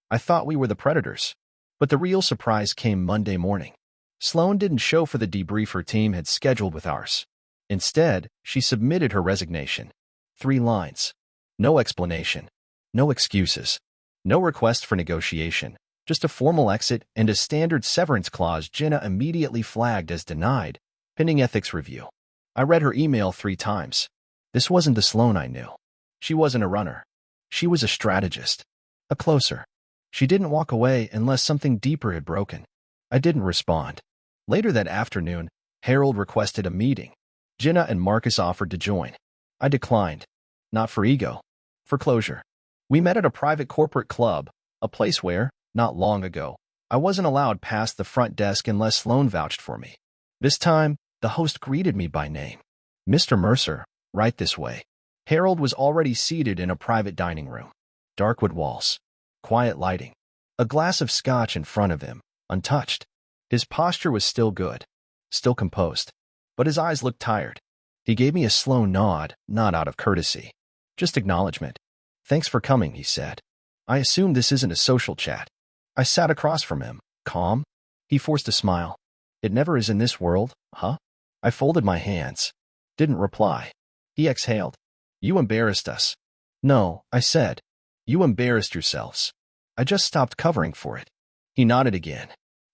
I thought we were the predators, but the real surprise came Monday morning. Sloan didn't show for the debrief her team had scheduled with ours. Instead, she submitted her resignation. 3 lines. No explanation. No excuses. No request for negotiation. Just a formal exit and a standard severance clause Jenna immediately flagged as denied, pending ethics review. I read her email 3 times. This wasn't the Sloan I knew. She wasn't a runner. She was a strategist. A closer. She didn't walk away unless something deeper had broken. I didn't respond. Later that afternoon, Harold requested a meeting. Jenna and Marcus offered to join. I declined. Not for ego. For closure. We met at a private corporate club, a place where, not long ago, I wasn't allowed past the front desk unless Sloan vouched for me. This time, the host greeted me by name. Mr. Mercer, right this way. Harold was already seated in a private dining room. Dark wood walls. Quiet lighting. A glass of scotch in front of him, untouched. His posture was still good. Still composed. But his eyes looked tired. He gave me a slow nod, not out of courtesy. Just acknowledgement. Thanks for coming, he said. I assume this isn't a social chat. I sat across from him, calm. He forced a smile. It never is in this world, huh? I folded my hands. Didn't reply. He exhaled. You embarrassed us. No, I said. You embarrassed yourselves. I just stopped covering for it. He nodded again.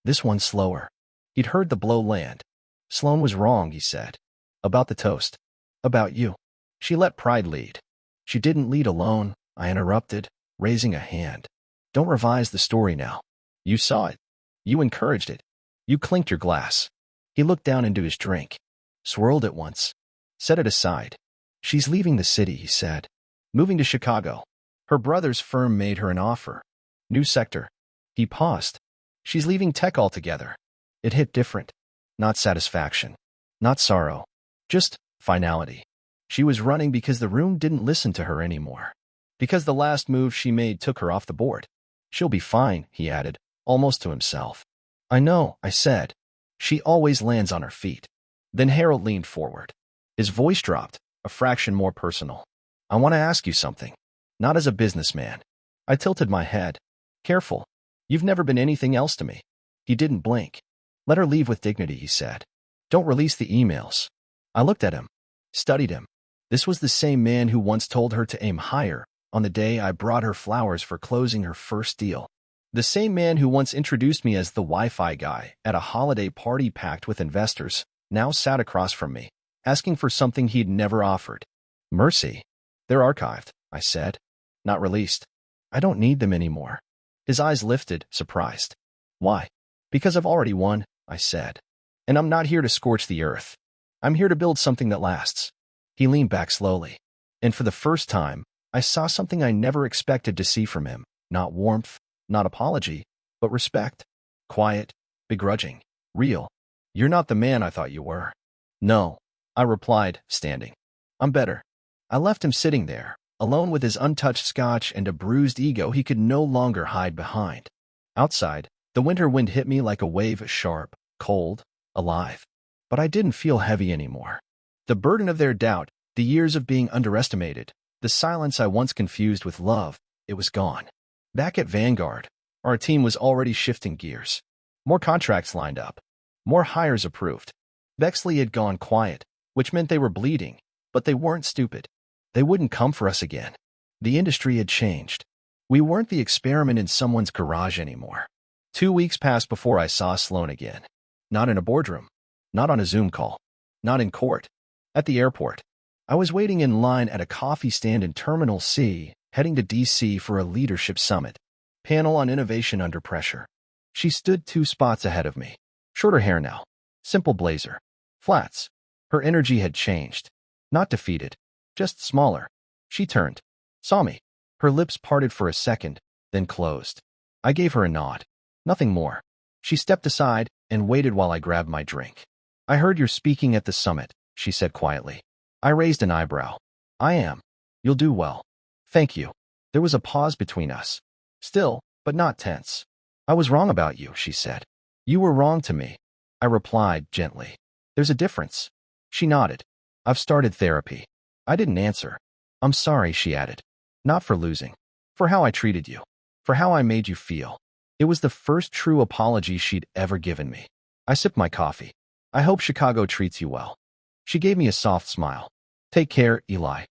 This one slower. He'd heard the blow land. Sloan was wrong, he said. About the toast. About you. She let pride lead. She didn't lead alone, I interrupted, raising a hand. Don't revise the story now. You saw it. You encouraged it. You clinked your glass. He looked down into his drink, swirled it once, set it aside. She's leaving the city, he said. Moving to Chicago. Her brother's firm made her an offer. New sector. He paused. She's leaving tech altogether. It hit different. Not satisfaction. Not sorrow. Just finality. She was running because the room didn't listen to her anymore. Because the last move she made took her off the board. She'll be fine, he added, almost to himself. I know, I said. She always lands on her feet. Then Harold leaned forward. His voice dropped, a fraction more personal. I want to ask you something. Not as a businessman. I tilted my head. Careful. You've never been anything else to me. He didn't blink. Let her leave with dignity, he said. Don't release the emails. I looked at him, studied him. This was the same man who once told her to aim higher on the day I brought her flowers for closing her first deal. The same man who once introduced me as the Wi-Fi guy at a holiday party packed with investors now sat across from me, asking for something he'd never offered. Mercy. They're archived, I said. Not released. I don't need them anymore. His eyes lifted, surprised. Why? Because I've already won, I said. And I'm not here to scorch the earth. I'm here to build something that lasts. He leaned back slowly. And for the first time, I saw something I never expected to see from him. Not warmth, not apology, but respect. Quiet, begrudging, real. You're not the man I thought you were. No, I replied, standing. I'm better. I left him sitting there, alone with his untouched scotch and a bruised ego he could no longer hide behind. Outside, the winter wind hit me like a wave, sharp, cold, alive. But I didn't feel heavy anymore. The burden of their doubt, the years of being underestimated, the silence I once confused with love, it was gone. Back at Vanguard, our team was already shifting gears. More contracts lined up. More hires approved. Bexley had gone quiet, which meant they were bleeding, but they weren't stupid. They wouldn't come for us again. The industry had changed. We weren't the experiment in someone's garage anymore. 2 weeks passed before I saw Sloan again. Not in a boardroom. Not on a Zoom call. Not in court. At the airport. I was waiting in line at a coffee stand in Terminal C, heading to D.C. for a leadership summit. Panel on innovation under pressure. She stood 2 spots ahead of me. Shorter hair now. Simple blazer. Flats. Her energy had changed. Not defeated. Just smaller. She turned. Saw me. Her lips parted for a second, then closed. I gave her a nod. Nothing more. She stepped aside and waited while I grabbed my drink. I heard you're speaking at the summit, she said quietly. I raised an eyebrow. I am. You'll do well. Thank you. There was a pause between us. Still, but not tense. I was wrong about you, she said. You were wrong to me. I replied gently. There's a difference. She nodded. I've started therapy. I didn't answer. I'm sorry, she added. Not for losing. For how I treated you. For how I made you feel. It was the first true apology she'd ever given me. I sipped my coffee. I hope Chicago treats you well. She gave me a soft smile. Take care, Eli.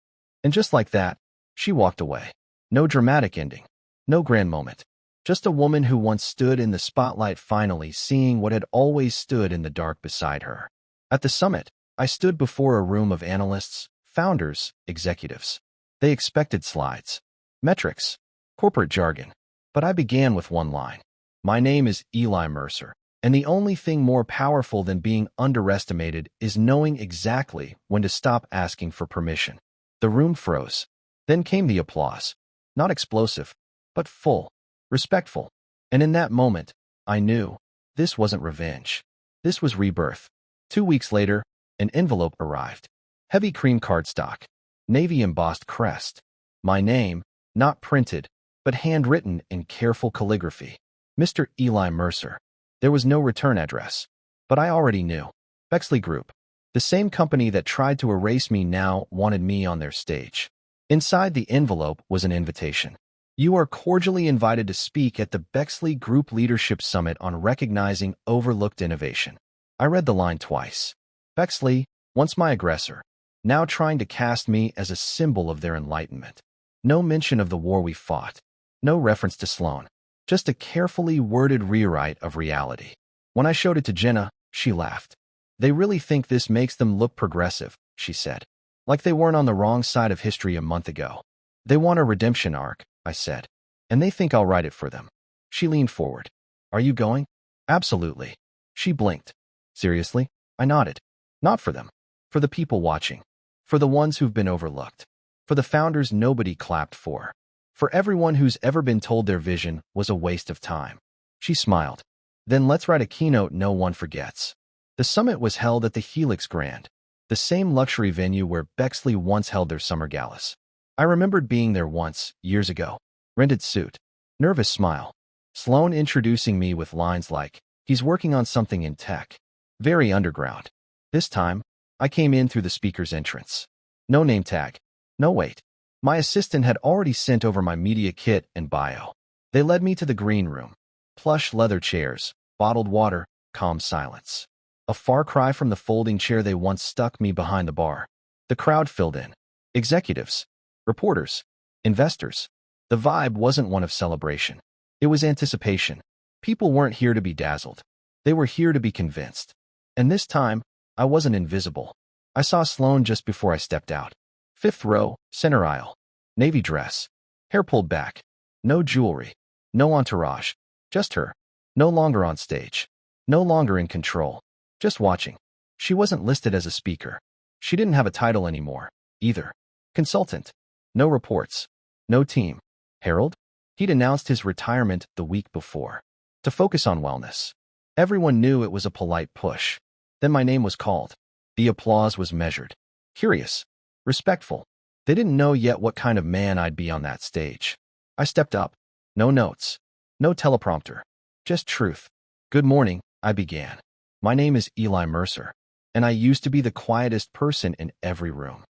And just like that, she walked away. No dramatic ending. No grand moment. Just a woman who once stood in the spotlight finally seeing what had always stood in the dark beside her. At the summit, I stood before a room of analysts, founders, executives. They expected slides, metrics, corporate jargon. But I began with one line. My name is Eli Mercer, and the only thing more powerful than being underestimated is knowing exactly when to stop asking for permission. The room froze. Then came the applause. Not explosive, but full, respectful. And in that moment, I knew this wasn't revenge. This was rebirth. 2 weeks later, an envelope arrived. Heavy cream cardstock. Navy embossed crest. My name, not printed, but handwritten in careful calligraphy. Mr. Eli Mercer. There was no return address. But I already knew. Bexley Group. The same company that tried to erase me now wanted me on their stage. Inside the envelope was an invitation. You are cordially invited to speak at the Bexley Group Leadership Summit on recognizing overlooked innovation. I read the line twice. Bexley, once my aggressor, now trying to cast me as a symbol of their enlightenment. No mention of the war we fought. No reference to Sloan. Just a carefully worded rewrite of reality. When I showed it to Jenna, she laughed. They really think this makes them look progressive, she said. Like they weren't on the wrong side of history a month ago. They want a redemption arc, I said. And they think I'll write it for them. She leaned forward. Are you going? Absolutely. She blinked. Seriously? I nodded. Not for them. For the people watching. For the ones who've been overlooked. For the founders nobody clapped for. For everyone who's ever been told their vision was a waste of time. She smiled. Then let's write a keynote no one forgets. The summit was held at the Helix Grand, the same luxury venue where Bexley once held their summer galas. I remembered being there once, years ago. Rented suit. Nervous smile. Sloan introducing me with lines like, he's working on something in tech. Very underground. This time, I came in through the speaker's entrance. No name tag. No wait. My assistant had already sent over my media kit and bio. They led me to the green room. Plush leather chairs, bottled water, calm silence. A far cry from the folding chair they once stuck me behind the bar. The crowd filled in. Executives, reporters, investors. The vibe wasn't one of celebration. It was anticipation. People weren't here to be dazzled. They were here to be convinced. And this time, I wasn't invisible. I saw Sloan just before I stepped out. 5th row, center aisle. Navy dress. Hair pulled back. No jewelry. No entourage. Just her. No longer on stage. No longer in control. Just watching. She wasn't listed as a speaker. She didn't have a title anymore, either. Consultant. No reports. No team. Harold? He'd announced his retirement the week before. To focus on wellness. Everyone knew it was a polite push. Then my name was called. The applause was measured. Curious. Respectful. They didn't know yet what kind of man I'd be on that stage. I stepped up. No notes. No teleprompter. Just truth. Good morning, I began. My name is Eli Mercer, and I used to be the quietest person in every room.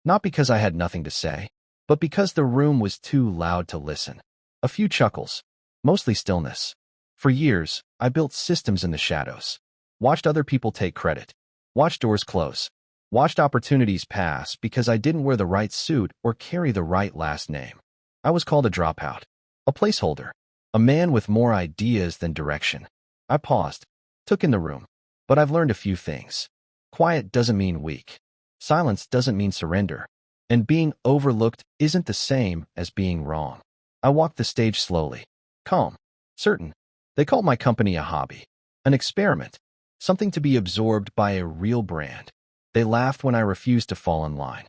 Not because I had nothing to say, but because the room was too loud to listen. A few chuckles. Mostly stillness. For years, I built systems in the shadows. Watched other people take credit. Watched doors close. Watched opportunities pass because I didn't wear the right suit or carry the right last name. I was called a dropout. A placeholder. A man with more ideas than direction. I paused. Took in the room. But I've learned a few things. Quiet doesn't mean weak. Silence doesn't mean surrender. And being overlooked isn't the same as being wrong. I walked the stage slowly. Calm. Certain. They called my company a hobby. An experiment. Something to be absorbed by a real brand. They laughed when I refused to fall in line.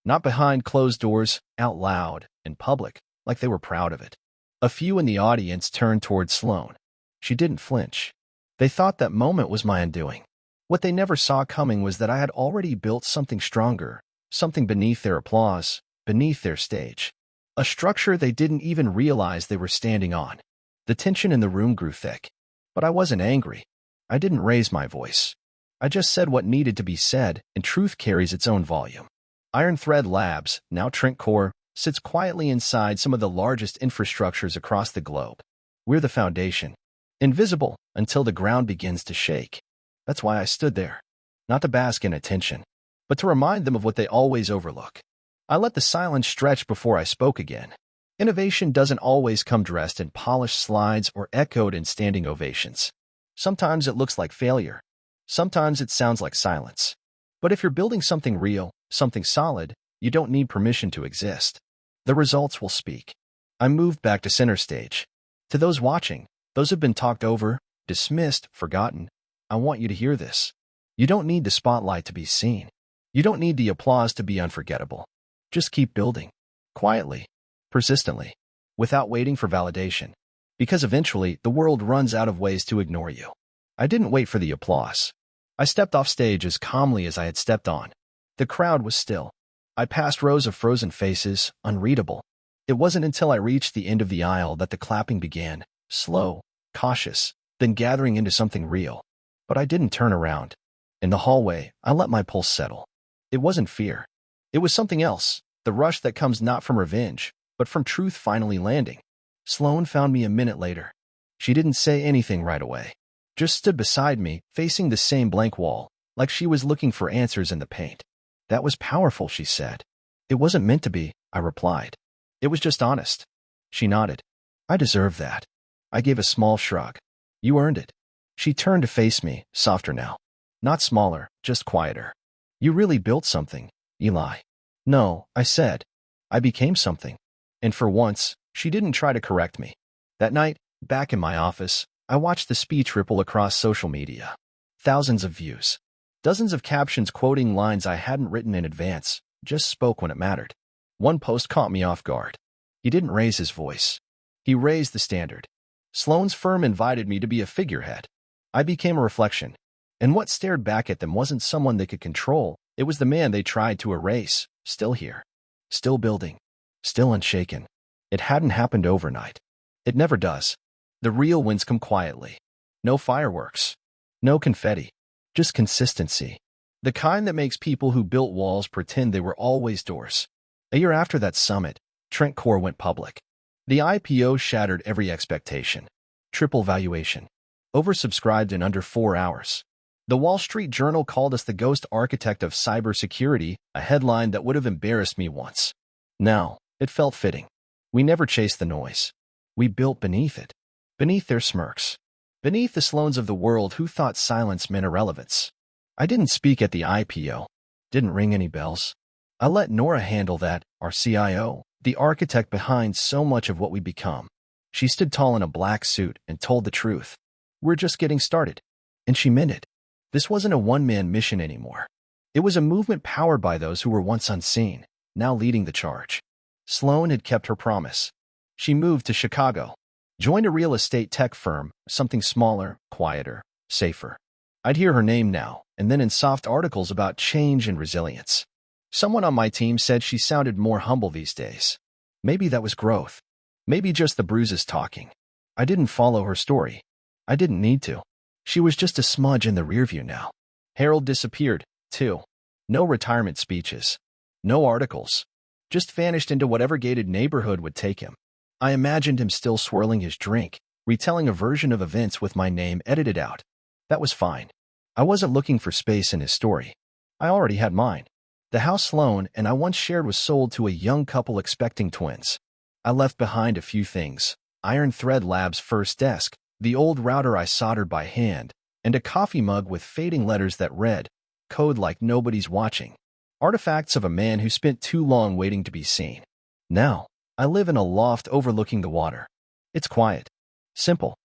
Not behind closed doors, out loud, in public, like they were proud of it. A few in the audience turned toward Sloan. She didn't flinch. They thought that moment was my undoing. What they never saw coming was that I had already built something stronger, something beneath their applause, beneath their stage. A structure they didn't even realize they were standing on. The tension in the room grew thick. But I wasn't angry. I didn't raise my voice. I just said what needed to be said, and truth carries its own volume. Iron Thread Labs, now Trentcore, sits quietly inside some of the largest infrastructures across the globe. We're the foundation. Invisible until the ground begins to shake. That's why I stood there. Not to bask in attention, but to remind them of what they always overlook. I let the silence stretch before I spoke again. Innovation doesn't always come dressed in polished slides or echoed in standing ovations. Sometimes it looks like failure. Sometimes it sounds like silence. But if you're building something real, something solid, you don't need permission to exist. The results will speak. I moved back to center stage. To those watching, those who've been talked over, dismissed, forgotten, I want you to hear this. You don't need the spotlight to be seen. You don't need the applause to be unforgettable. Just keep building. Quietly. Persistently. Without waiting for validation. Because eventually, the world runs out of ways to ignore you. I didn't wait for the applause. I stepped off stage as calmly as I had stepped on. The crowd was still. I passed rows of frozen faces, unreadable. It wasn't until I reached the end of the aisle that the clapping began, slow, cautious, then gathering into something real. But I didn't turn around. In the hallway, I let my pulse settle. It wasn't fear. It was something else, the rush that comes not from revenge, but from truth finally landing. Sloan found me a minute later. She didn't say anything right away. Just stood beside me, facing the same blank wall, like she was looking for answers in the paint. That was powerful, she said. It wasn't meant to be, I replied. It was just honest. She nodded. I deserve that. I gave a small shrug. You earned it. She turned to face me, softer now. Not smaller, just quieter. You really built something, Eli. No, I said. I became something. And for once, she didn't try to correct me. That night, back in my office, I watched the speech ripple across social media. Thousands of views. Dozens of captions quoting lines I hadn't written in advance, just spoke when it mattered. One post caught me off guard. He didn't raise his voice. He raised the standard. Sloan's firm invited me to be a figurehead. I became a reflection. And what stared back at them wasn't someone they could control. It was the man they tried to erase, still here. Still building. Still unshaken. It hadn't happened overnight. It never does. The real wins come quietly. No fireworks. No confetti. Just consistency. The kind that makes people who built walls pretend they were always doors. A year after that summit, Trent Core went public. The IPO shattered every expectation. Triple valuation. Oversubscribed in under 4 hours. The Wall Street Journal called us the ghost architect of cybersecurity, a headline that would have embarrassed me once. Now, it felt fitting. We never chased the noise. We built beneath it. Beneath their smirks. Beneath the Sloans of the world who thought silence meant irrelevance. I didn't speak at the IPO. Didn't ring any bells. I let Nora handle that, our CIO, the architect behind so much of what we become. She stood tall in a black suit and told the truth. We're just getting started. And she meant it. This wasn't a one-man mission anymore. It was a movement powered by those who were once unseen, now leading the charge. Sloan had kept her promise. She moved to Chicago, joined a real estate tech firm, something smaller, quieter, safer. I'd hear her name now, and then in soft articles about change and resilience. Someone on my team said she sounded more humble these days. Maybe that was growth. Maybe just the bruises talking. I didn't follow her story. I didn't need to. She was just a smudge in the rearview now. Harold disappeared, too. No retirement speeches. No articles. Just vanished into whatever gated neighborhood would take him. I imagined him still swirling his drink, retelling a version of events with my name edited out. That was fine. I wasn't looking for space in his story. I already had mine. The house Sloan and I once shared was sold to a young couple expecting twins. I left behind a few things. Iron Thread Labs' first desk, the old router I soldered by hand, and a coffee mug with fading letters that read, "Code like nobody's watching." Artifacts of a man who spent too long waiting to be seen. Now, I live in a loft overlooking the water. It's quiet. Simple.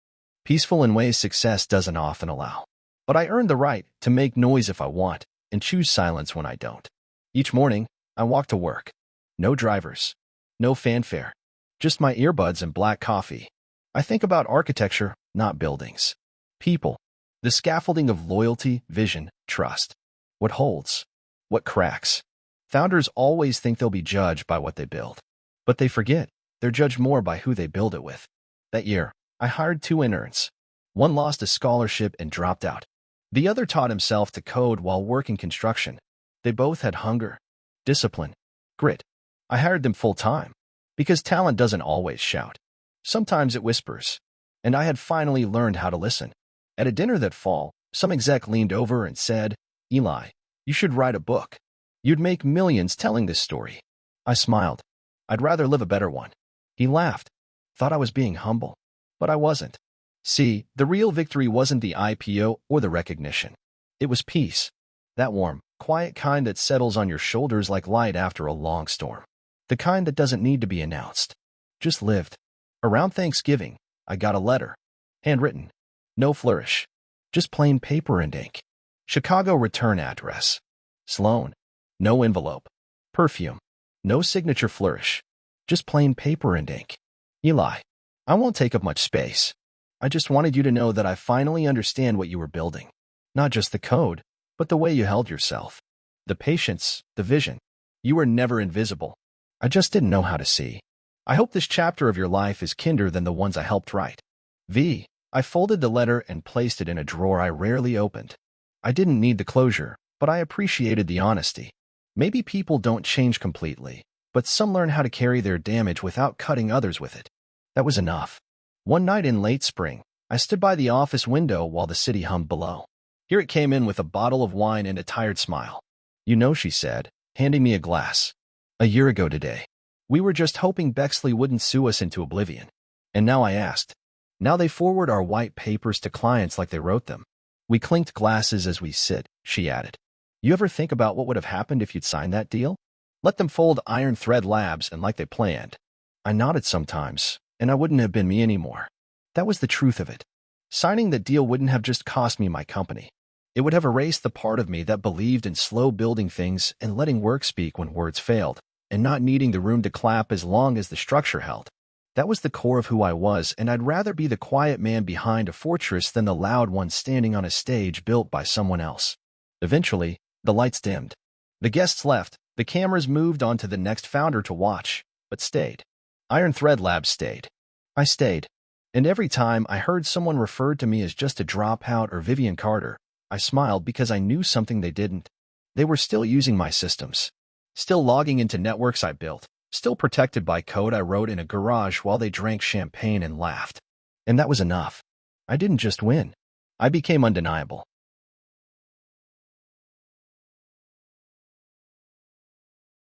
Peaceful in ways success doesn't often allow. But I earned the right to make noise if I want, and choose silence when I don't. Each morning, I walk to work. No drivers. No fanfare. Just my earbuds and black coffee. I think about architecture, not buildings. People. The scaffolding of loyalty, vision, trust. What holds? What cracks? Founders always think they'll be judged by what they build. But they forget, they're judged more by who they build it with. That year, I hired 2 interns. One lost a scholarship and dropped out. The other taught himself to code while working construction. They both had hunger, discipline, grit. I hired them full-time. Because talent doesn't always shout. Sometimes it whispers. And I had finally learned how to listen. At a dinner that fall, some exec leaned over and said, "Eli, you should write a book. You'd make millions telling this story." I smiled. I'd rather live a better one. He laughed. Thought I was being humble. But I wasn't. See, the real victory wasn't the IPO or the recognition. It was peace. That warm, quiet kind that settles on your shoulders like light after a long storm. The kind that doesn't need to be announced. Just lived. Around Thanksgiving, I got a letter. Handwritten. No flourish. Just plain paper and ink. Chicago return address. Sloan. No envelope. Perfume. No signature flourish. Just plain paper and ink. Eli, I won't take up much space. I just wanted you to know that I finally understand what you were building. Not just the code, but the way you held yourself. The patience, the vision. You were never invisible. I just didn't know how to see. I hope this chapter of your life is kinder than the ones I helped write. V. I folded the letter and placed it in a drawer I rarely opened. I didn't need the closure, but I appreciated the honesty. Maybe people don't change completely, but some learn how to carry their damage without cutting others with it. That was enough. One night in late spring, I stood by the office window while the city hummed below. Here it came in with a bottle of wine and a tired smile. "You know," she said, handing me a glass. A year ago today. We were just hoping Bexley wouldn't sue us into oblivion. And now I asked. Now they forward our white papers to clients like they wrote them. We clinked glasses as we sit, she added. You ever think about what would have happened if you'd signed that deal? Let them fold Iron Thread Labs and like they planned. I nodded sometimes, and I wouldn't have been me anymore. That was the truth of it. Signing that deal wouldn't have just cost me my company. It would have erased the part of me that believed in slow building things and letting work speak when words failed, and not needing the room to clap as long as the structure held. That was the core of who I was, and I'd rather be the quiet man behind a fortress than the loud one standing on a stage built by someone else. Eventually, the lights dimmed. The guests left. The cameras moved on to the next founder to watch, but stayed. Iron Thread Labs stayed. I stayed. And every time I heard someone referred to me as just a dropout or Vivian Carter, I smiled because I knew something they didn't. They were still using my systems. Still logging into networks I built. Still protected by code I wrote in a garage while they drank champagne and laughed. And that was enough. I didn't just win. I became undeniable.